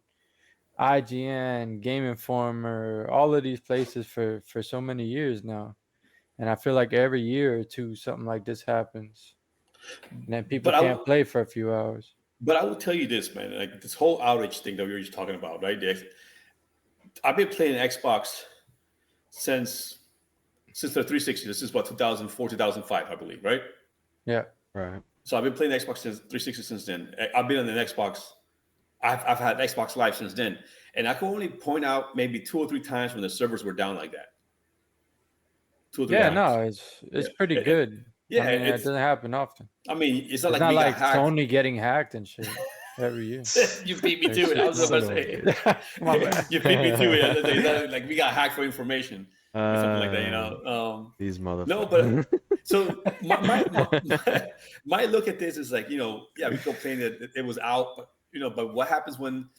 IGN, Game Informer, all of these places for so many years now. And I feel like every year or two, something like this happens. And then people can't play for a few hours. But I will tell you this, man. Like, this whole outage thing that we were just talking about, right? I've been playing Xbox since since the 360. This is what 2004, 2005, I believe, right? Yeah. Right. So I've been playing Xbox since 360 since then. I've been on the Xbox. I've had Xbox Live since then, and I can only point out maybe 2 or 3 times when the servers were down like that. 2 or 3 Yeah, times. no, it's pretty good. Yeah, I mean, it doesn't happen often. I mean, it's not It's like not we like got hacked. Sony getting hacked and shit every year. You beat me Like, to it. shit, I was about to no. say. My bad. You beat me to it. It's not like we got hacked for information or something like that, you know. These motherfuckers. No, but so my look at this is like, you know, yeah, we complain that it was out, but you know, but what happens when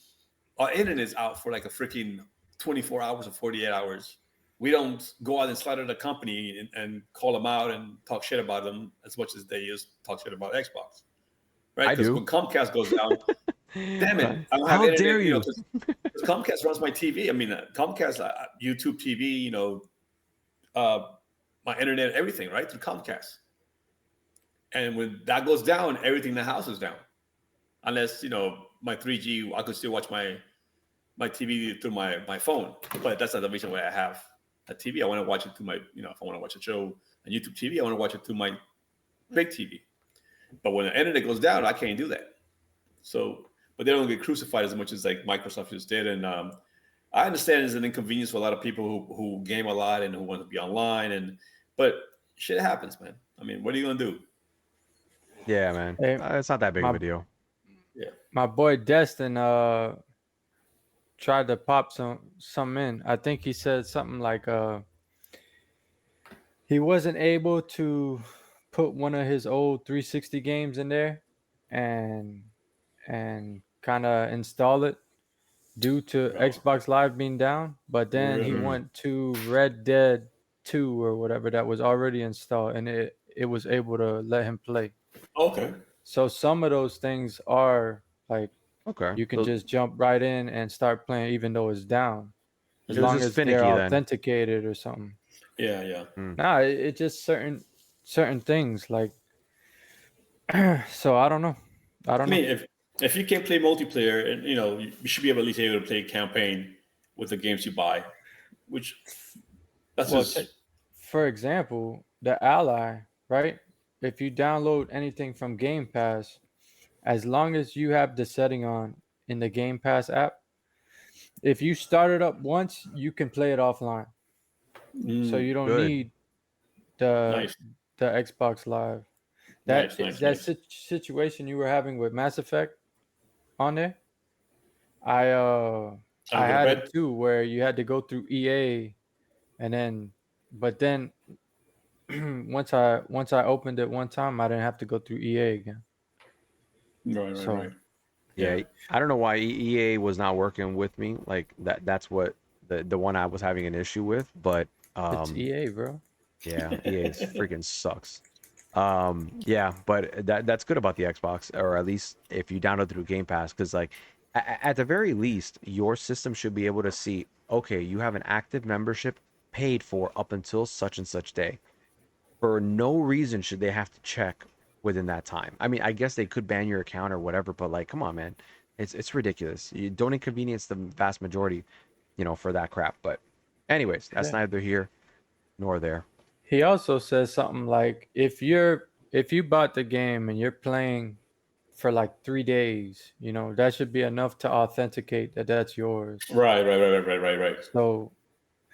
our internet is out for like a freaking 24 hours or 48 hours? We don't go out and slaughter the company and call them out and talk shit about them as much as they used to talk shit about Xbox, right? I Because do. when Comcast goes down, damn it, I don't have How internet, dare you? know, 'cause Comcast runs my TV. I mean, Comcast, YouTube TV, you know, my internet, everything, right, through Comcast. And when that goes down, everything in the house is down. Unless, you know, my 3G, I could still watch my TV through my phone. But that's not the reason why I have a TV. I want to watch it through my, you know, if I want to watch a show on YouTube TV, I want to watch it through my big TV. But when the internet goes down, I can't do that. So, but they don't get crucified as much as like Microsoft just did. And I understand it's an inconvenience for a lot of people who game a lot and who want to be online. But shit happens, man. I mean, what are you gonna do? Yeah, man. Hey, It's not that big of a deal. Yeah. My boy Destin tried to pop some in. I think he said something like he wasn't able to put one of his old 360 games in there and kind of install it due to Xbox Live being down, but then he went to Red Dead 2 or whatever that was already installed, and it was able to let him play. Okay. So some of those things are like, Okay. you can just jump right in and start playing even though it's down, as It was long just as they're finicky then. authenticated or something. Yeah. Nah, it just certain things like. So I don't know. I mean, if you can play multiplayer, and you know, you should be able to play campaign with the games you buy, which that's just. For example, the Ally, right? If you download anything from Game Pass, as long as you have the setting on in the Game Pass app, if you start it up once, you can play it offline. So you don't need the Xbox Live. That situation you were having with Mass Effect on there. I had it too, where you had to go through EA, and then, but then once I opened it one time, I didn't have to go through EA again. Right. Yeah, I don't know why EA was not working with me. Like that's what the one I was having an issue with, but it's EA, bro. Yeah, EA freaking sucks. Yeah, but that's good about the Xbox, or at least if you download through Game Pass, because like at the very least, your system should be able to see, okay, you have an active membership paid for up until such and such day. For no reason should they have to check within that time. I mean, I guess they could ban your account or whatever, but like, come on, man, it's ridiculous. You don't inconvenience the vast majority, you know, for that crap. But anyways, that's neither here nor there. He also says something like, if you bought the game and you're playing for like 3 days, you know, that should be enough to authenticate that that's yours. Right. So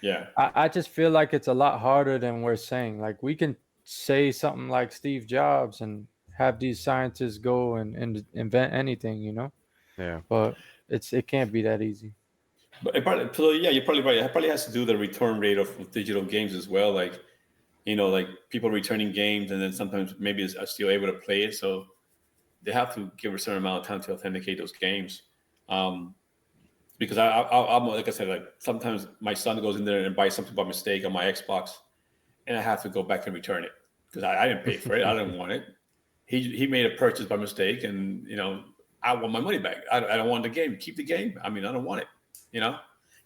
yeah, I just feel like it's a lot harder than we're saying. Like, we can say something like Steve Jobs and have these scientists go and invent anything, you know? Yeah. But it can't be that easy. But you're probably right. It probably has to do with the return rate of digital games as well. Like, you know, like people returning games, and then sometimes maybe are still able to play it. So they have to give a certain amount of time to authenticate those games. Because I'm like I said, like sometimes my son goes in there and buys something by mistake on my Xbox, and I have to go back and return it because I didn't pay for it. I didn't want it. He made a purchase by mistake, and you know, I want my money back. I don't want the game. Keep the game. I mean, I don't want it. You know,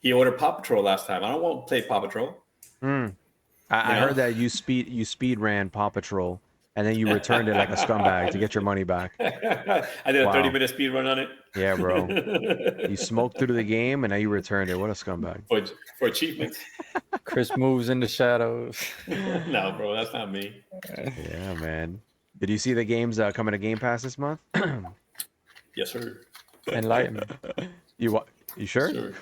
he ordered Paw Patrol last time. I don't want to play Paw Patrol. I heard that you speed ran Paw Patrol and then you returned it like a scumbag to get your money back. I did a Wow. 30-minute speed run on it. Yeah, bro. You smoked through the game and now you returned it. What a scumbag. for achievements. Chris moves in the shadows. No, bro, that's not me. Yeah, man. Did you see the games coming to Game Pass this month? Yes, sir. Enlighten me. You sure? Sure.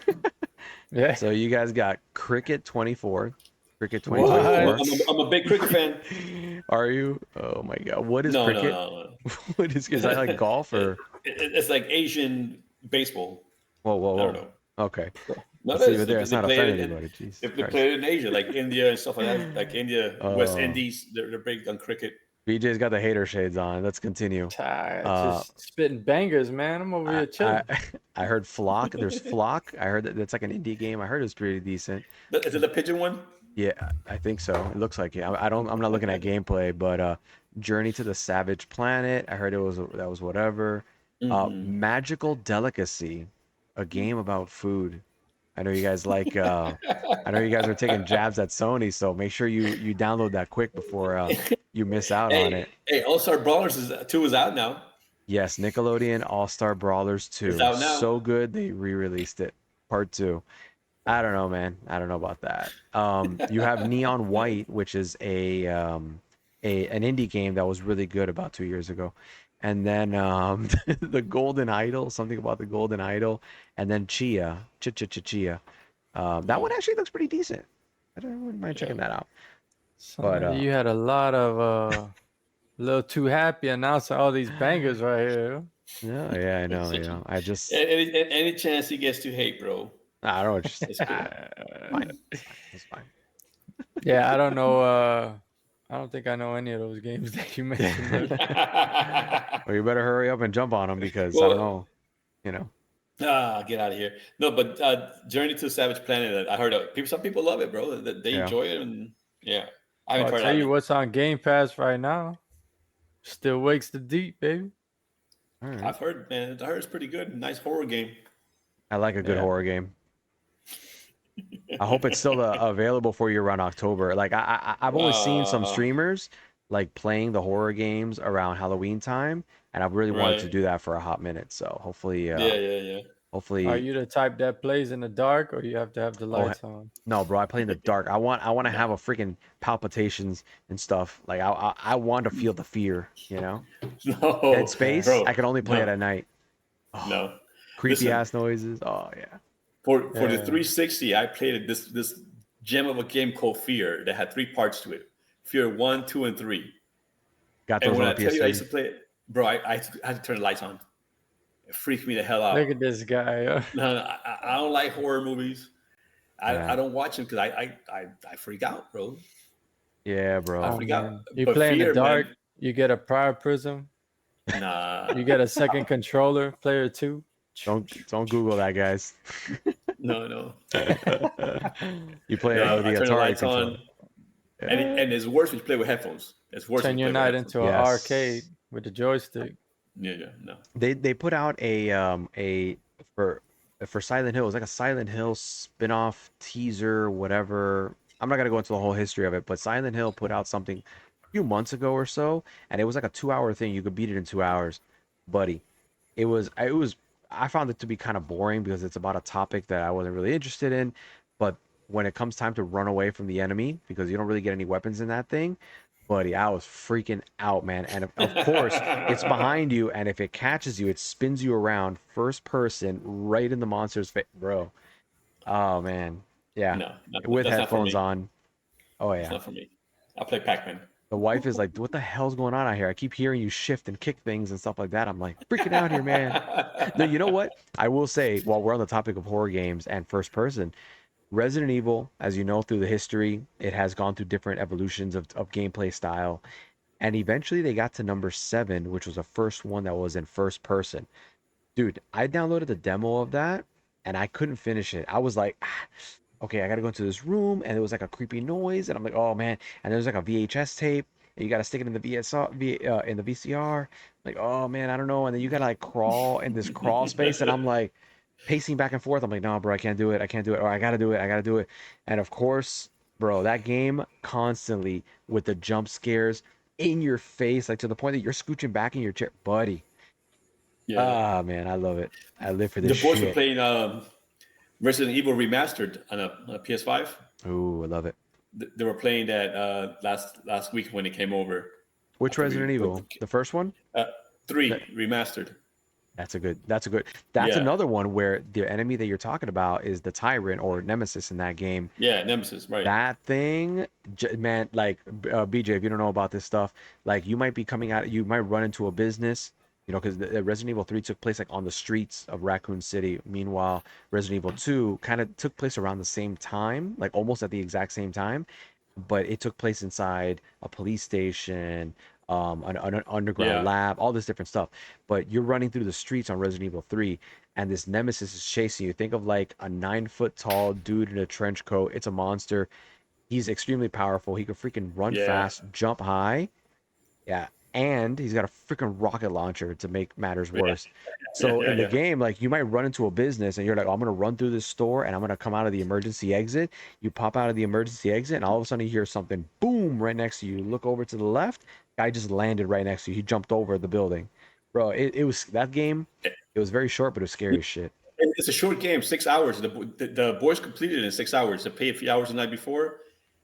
Yeah. So you guys got Cricket 24. Cricket What? 2024. I'm a big cricket fan. Are you? Oh my god. What is No, cricket? no. What is that like golf or It's like Asian baseball. whoa, whoa, I who don't know. Okay. No, Let's it leave is. it there. They- It's they not play offending it in- anybody. Jeez. If they Christ. play it in Asia, like India and stuff like that, like India, West Oh. Indies, they're big on cricket. BJ's got the hater shades on. Let's continue. Just spitting bangers, man. I'm over here chilling. I heard Flock. There's Flock. I heard that's like an indie game. I heard it's pretty decent. Is it the pigeon one? Yeah, I think so. It looks like it. I'm not looking at gameplay, but Journey to the Savage Planet. I heard that was whatever. Mhm. Magical Delicacy, a game about food. I know you guys like. I know you guys are taking jabs at Sony, so make sure you download that quick before you miss out on it. Hey, All Star Brawlers 2 is out now. Yes, Nickelodeon All Star Brawlers 2. It's out now. So good they re-released it, part 2. I don't know, man. I don't know about that. You have Neon White, which is an indie game that was really good about 2 years ago, and then the Golden Idol, something about the Golden Idol, and then Chia. That one actually looks pretty decent. wouldn't mind checking that out. But, you had a lot of a little too happy announcing all these bangers right here. No, yeah, I know. You know, I just Any chance he gets to hate, bro. I don't know. Just It's cool. fine. It's fine. Yeah, I don't know. I don't think I know any of those games that you mentioned. Well, you better hurry up and jump on them because I Well- don't know. You know. Get out of here. No, but Journey to Savage Planet, I heard some people love it, bro. They Yeah. enjoy it, and yeah, I haven't I'll tried tell you it. what's on Game Pass right now. Still wakes the deep, baby. All right. I've heard, man. I heard it's pretty good. Nice horror game. I like a good Yeah. horror game. I hope it's still available for you around October. Like I've only seen some streamers like playing the horror games around Halloween time, and I've really wanted to Right. do that for a hot minute. So hopefully, Yeah. hopefully, Are you the type that plays in the dark, or you have to have the lights on? no, bro. I play in the dark. I want to have a freaking palpitations and stuff. Like I want to feel the fear. You know, No, Dead Space. bro, I can only play no. it at night. Oh, No, creepy Listen. ass noises. Oh yeah. for the Yeah. 360, I played this gem of a game called Fear that had 3 parts to it. Fear 1, 2, and 3. Got And those when on I tell you I used to PS3. play it, bro, I had to turn the lights on. It freaked me the hell out. Look at this guy. No, I don't like horror movies. Yeah. I don't watch them because I freak out, bro. Yeah, bro. I forgot. Man. You But play in the Fear, dark, man. you get a prior prism, Nah, you get a second controller, player 2. Don't Google that, guys. no. You play Yeah, it with I the turn the Atari lights controller. on, and it's worse when you play with headphones. It's worse. Turn when you your play with night headphones. into an Yes. arcade with the joystick. Yeah, no. They put out a for Silent Hill. It was like a Silent Hill spin-off teaser, whatever. I'm not gonna go into the whole history of it, but Silent Hill put out something a few months ago or so, and it was like a 2-hour thing. You could beat it in 2 hours, buddy. It was I found it to be kind of boring because it's about a topic that I wasn't really interested in. But when it comes time to run away from the enemy, because you don't really get any weapons in that thing, buddy, I was freaking out, man. And of course, it's behind you, and if it catches you, it spins you around first person right in the monster's face, bro. Oh man, yeah. No, With that's not for headphones me. on. Oh It's yeah. not for me. I play Pac-Man. The wife is like, "What the hell's going on out here? I keep hearing you shift and kick things and stuff like that." I'm like, freaking out here, man. No, you know what? I will say, while we're on the topic of horror games and first person, Resident Evil, as you know through the history, it has gone through different evolutions of gameplay style. And eventually they got to number 7, which was the first one that was in first person. Dude, I downloaded the demo of that and I couldn't finish it. I was like, okay, I got to go into this room, and it was like a creepy noise. And I'm like, oh man. And there's like a VHS tape, and you got to stick it in the in the VCR. Like, oh man, I don't know. And then you got to like crawl in this crawl space. And I'm like, pacing back and forth. I'm like, no, bro, I can't do it. Or I gotta do it. And of course, bro, that game constantly with the jump scares, in your face, like to the point that you're scooching back in your chair, buddy. Yeah. Ah, man, I love it. I live for The this boys were shit. playing Resident Evil Remastered on a PS5. Ooh, I love it. They were playing that last week when it came over. Which After Resident Evil? The first one? 3 remastered. That's that's Yeah. another one where the enemy that you're talking about is the tyrant or nemesis in that game. Yeah, Nemesis, right. That thing, man, like BJ, if you don't know about this stuff, like you might be coming out, you might run into a business, you know, because the Resident Evil 3 took place like on the streets of Raccoon City. Meanwhile, Resident Evil 2 kind of took place around the same time, like almost at the exact same time, but it took place inside a police station, an underground lab, all this different stuff. But you're running through the streets on Resident Evil 3, and this nemesis is chasing you. Think of like a 9 foot tall dude in a trench coat. It's a monster. He's extremely powerful. He can freaking run fast, jump high. Yeah. And he's got a freaking rocket launcher to make matters worse. So in the game, like you might run into a business and you're like, oh, I'm going to run through this store and I'm going to come out of the emergency exit. You pop out of the emergency exit and all of a sudden you hear something boom right next to you. You look over to the left. Guy just landed right next to you. He jumped over the building. Bro, it was that game. It was very short, but it was scary as shit. It's a short game, 6 hours. The boys completed it in 6 hours. They paid a few hours the night before.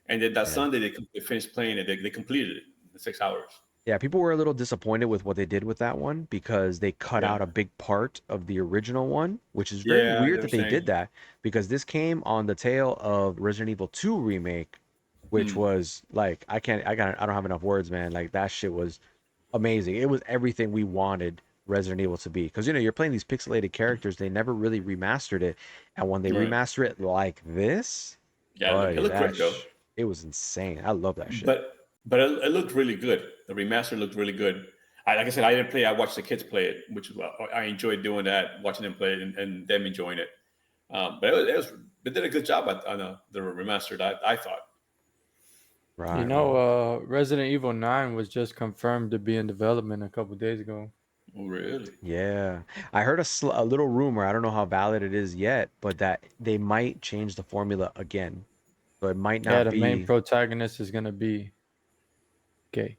And then that Sunday, they finished playing it. They completed it in 6 hours. Yeah, people were a little disappointed with what they did with that one because they cut out a big part of the original one, which is very weird that they did that because this came on the tail of Resident Evil 2 remake, which was like I don't have enough words, man. Like that shit was amazing. It was everything we wanted Resident Evil to be because you're playing these pixelated characters. They never really remastered it, and when they remaster it like this, it looked great though. It was insane. I love that shit. But it looked really good. The remaster looked really good. Like I said, I didn't play. I watched the kids play it, which I enjoyed doing that, watching them play it and them enjoying it. But they did a good job on the remastered. I thought. Right. You know, Resident Evil 9 was just confirmed to be in development a couple days ago. Oh, really? Yeah. I heard a little rumor. I don't know how valid it is yet, but that they might change the formula again. So it might not be. Yeah, the main protagonist is going to be gay.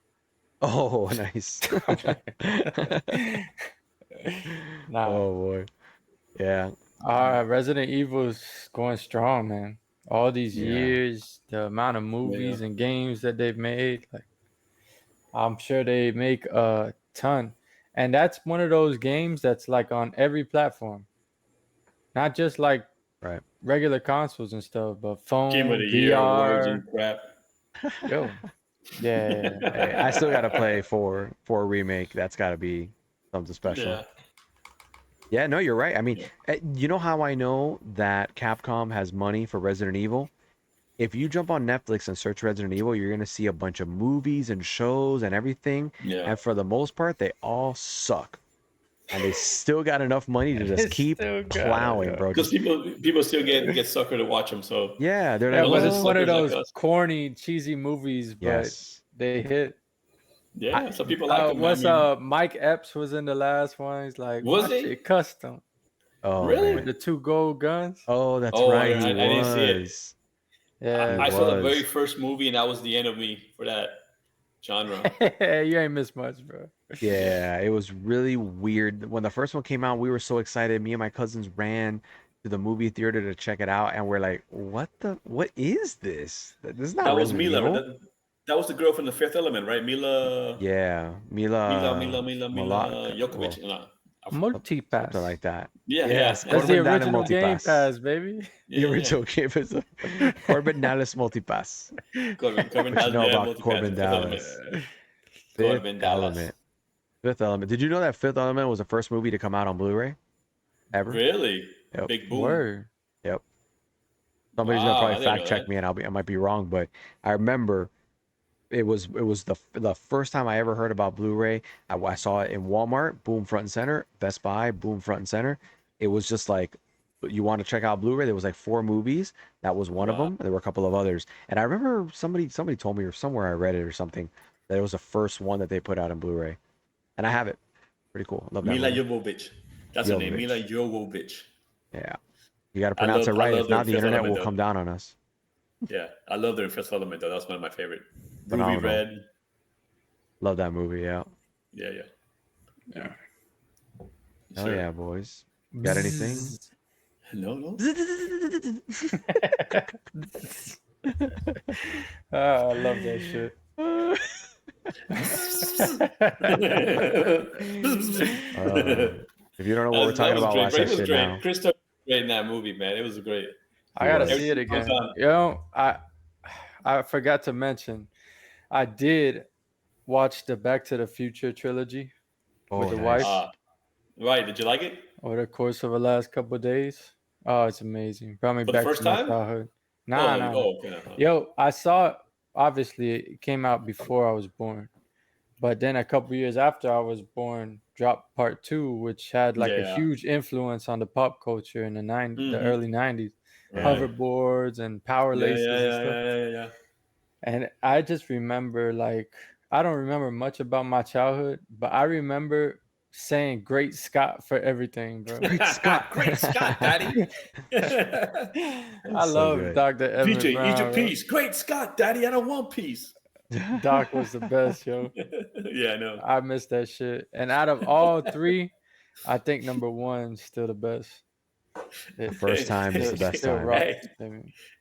Oh, nice. Oh, boy. Yeah. Resident Evil's going strong, man. All these years, the amount of movies and games that they've made, like I'm sure they make a ton. And that's one of those games that's like on every platform. Not just like regular consoles and stuff, but phone, Game of the VR. Year awards and crap. Yo. Yeah. Hey, I still got to play for a remake. That's got to be something special. Yeah, no, you're right. I mean, you know how I know that Capcom has money for Resident Evil? If you jump on Netflix and search Resident Evil, you're going to see a bunch of movies and shows and everything. Yeah. And for the most part, they all suck. And they still got enough money to just keep plowing, bro. Because people still get suckered to watch them. So yeah, they're like, but it's one of those corny, cheesy movies, but they hit. Yeah, some people like them. What's Mike Epps was in the last one. He's like, was he custom? Oh, really? With the 2 gold guns. Oh, that's right. I didn't see it. Yeah, I saw the very first movie, and that was the end of me for that genre. You ain't missed much, bro. Yeah, it was really weird. When the first one came out, we were so excited. Me and my cousins ran to the movie theater to check it out, and we're like, "What is this? This is not." That was Mila. That was the girl from The Fifth Element, right? Mila. Yeah, Mila Jokovic. Multipass. Something like that. Yeah, yes, that's the original Game Pass, baby. The original Game Pass. Corbin Dallas Multipass. Corbin Dallas. Know about Corbin Dallas. Corbin Dallas. Fifth Element. Did you know that Fifth Element was the first movie to come out on Blu-ray ever? Really? Yep. Big boom. Word. Yep. Somebody's gonna probably fact check me, and I might be wrong, but I remember it was the first time I ever heard about Blu-ray. I saw it in Walmart, boom, front and center. Best Buy, boom, front and center. It was just like, you want to check out Blu-ray? There was like 4 movies. That was one of them. And there were a couple of others. And I remember somebody told me, or somewhere I read it or something, that it was the first one that they put out in Blu-ray. And I have it. Pretty cool. Love that. Mila Jovovich. That's her name. Mila Jovovich. Yeah. You got to pronounce it right. If not, the internet will come down on us. Yeah. I love their Fifth Element, though. That's one of my favorite. Ruby Red. Love that movie. Yeah. Yeah. Yeah. Hell yeah, boys. Got anything? No. I love that shit. If you don't know what we're talking about, watch that shit now. Chris was great in that movie, man. It was great. I gotta was. see it again. Yo, I forgot to mention, I did watch the Back to the Future trilogy with the wife Right. Did you like it? over the course of the last couple of days. Oh, it's amazing. Brought me For the back first to my time? childhood. Nah. Okay. Yo, I saw it. Obviously, it came out before I was born. But then a couple years after I was born, dropped part 2, which had like a huge influence on the pop culture in the early 90s. Right. Hoverboards and power laces and stuff. Yeah. And I just remember, like, I don't remember much about my childhood, but I remember saying "Great Scott" for everything, bro. Great Scott, Daddy. I love Dr. Evan PJ, Brown, eat your bro. peace. Great Scott, Daddy. I don't want peace. Doc was the best, yo. Yeah, I know. I miss that shit. And out of all 3, I think number 1's still the best. The first time is the best time.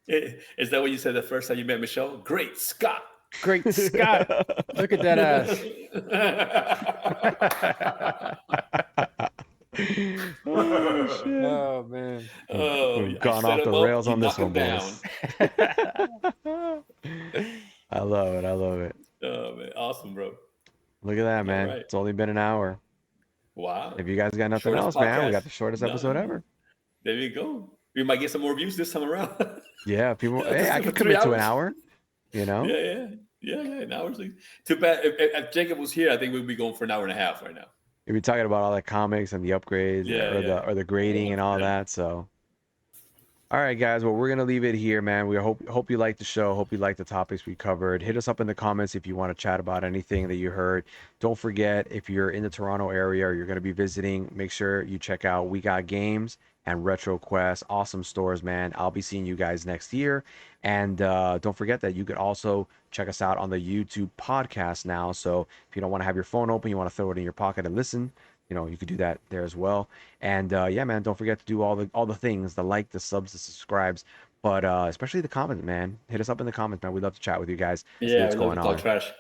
Hey, is that what you said the first time you met Michelle? Great Scott. Great Scott. Look at that ass. Oh, man. We've gone off the rails on this one, boys. I love it. Oh, man. Awesome, bro. Look at that, man. Right. It's only been an hour. Wow. If you guys got nothing else, man, we got the shortest episode ever. There you go. We might get some more views this time around. Yeah, people. Hey, I could commit to an hour. You know? Yeah. An hour. Too bad. If Jacob was here, I think we'd be going for an hour and a half right now. We'd be talking about all the comics and the upgrades or the grading and all that. So, all right, guys. Well, we're gonna leave it here, man. We hope you liked the show. Hope you liked the topics we covered. Hit us up in the comments if you want to chat about anything that you heard. Don't forget, if you're in the Toronto area or you're gonna be visiting, make sure you check out We Got Games and Retro Quest. Awesome stores, man. I'll be seeing you guys next year. And don't forget that you could also check us out on the YouTube podcast now. So if you don't want to have your phone open, you want to throw it in your pocket and listen, you could do that there as well. And yeah, man, don't forget to do all the things, the like, the subs, the subscribes, but especially the comments, man. Hit us up in the comments, man. We'd love to chat with you guys. Yeah, what's going on. Talk trash.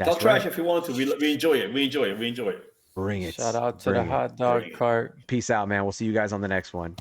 Talk trash if you want to. We enjoy it. We enjoy it. Bring it. Shout out to the hot dog cart. Peace out, man. We'll see you guys on the next one.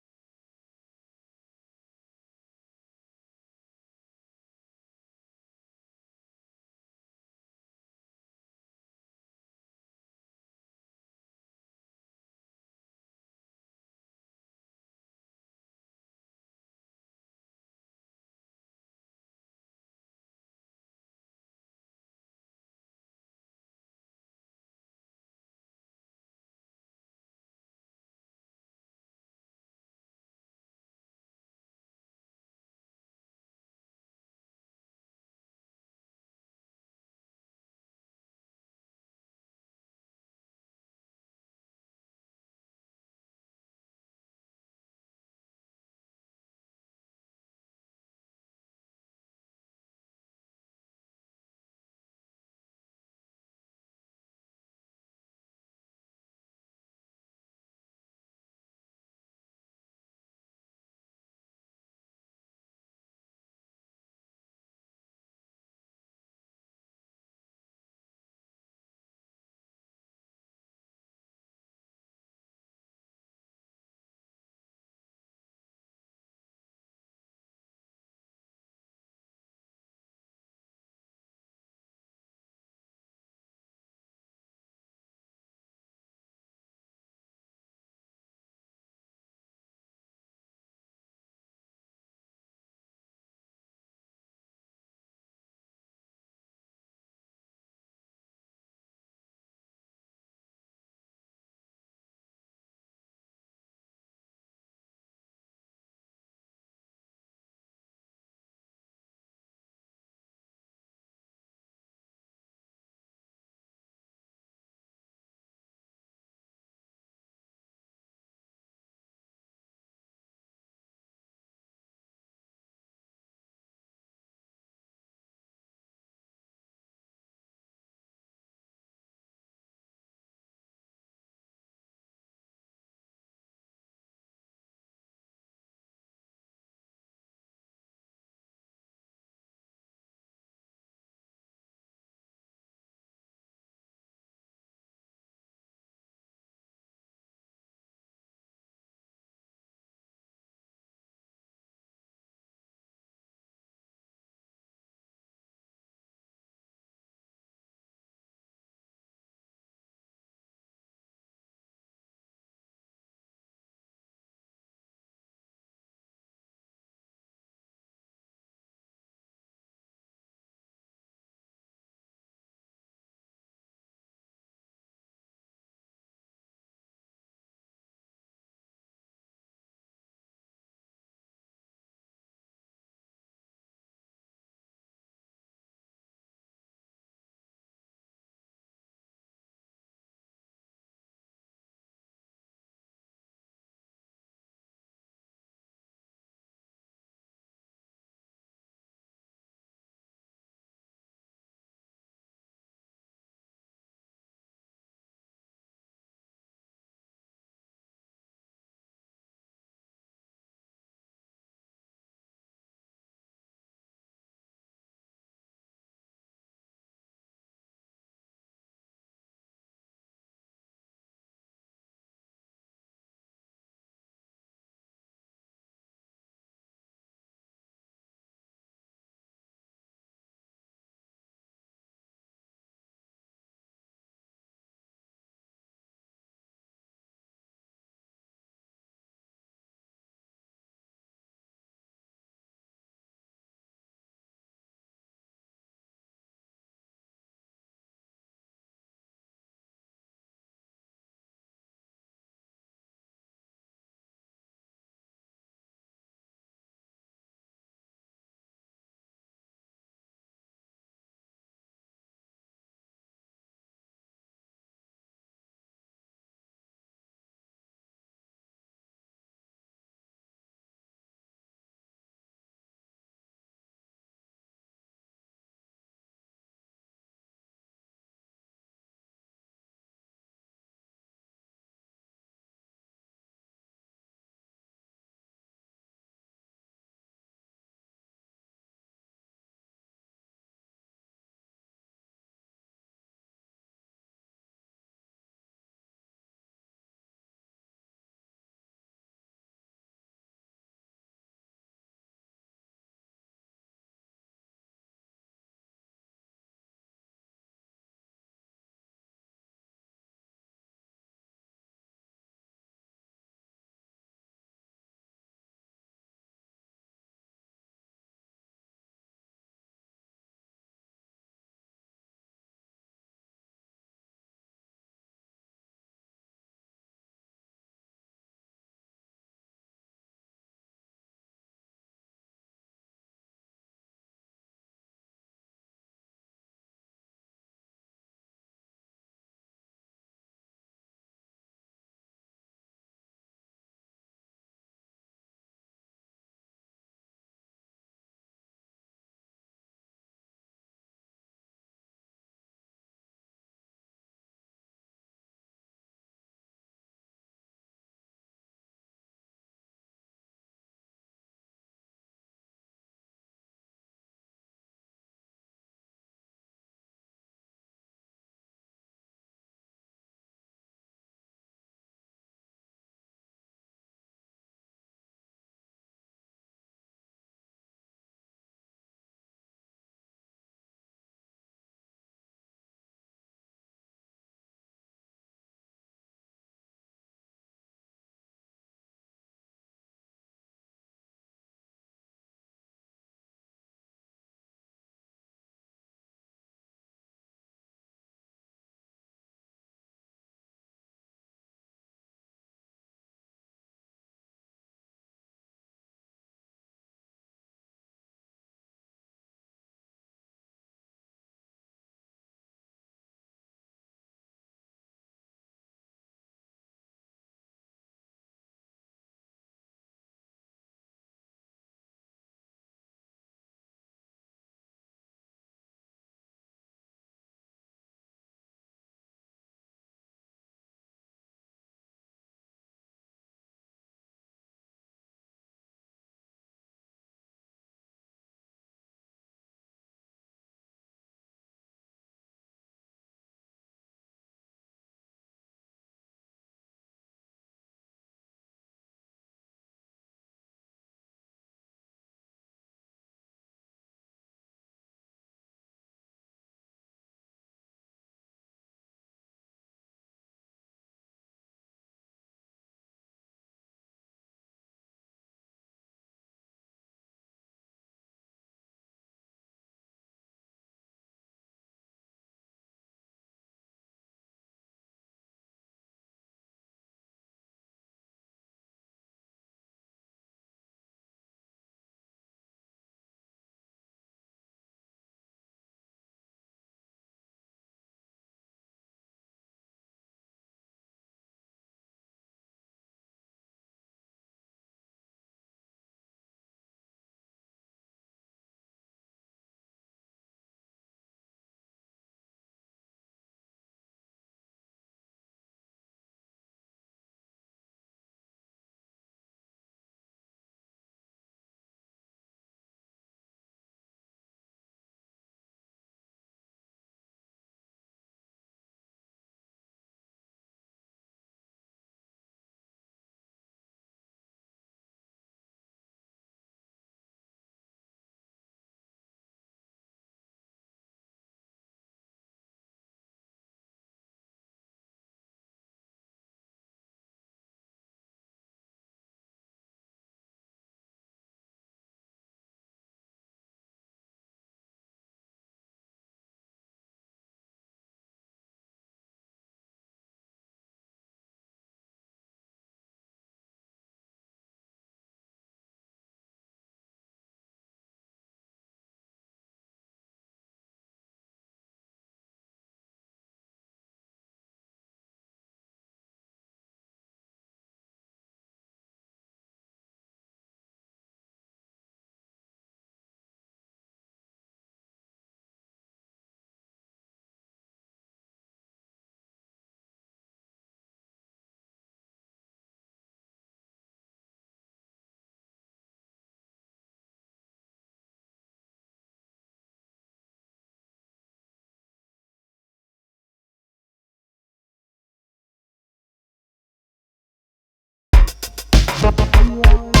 You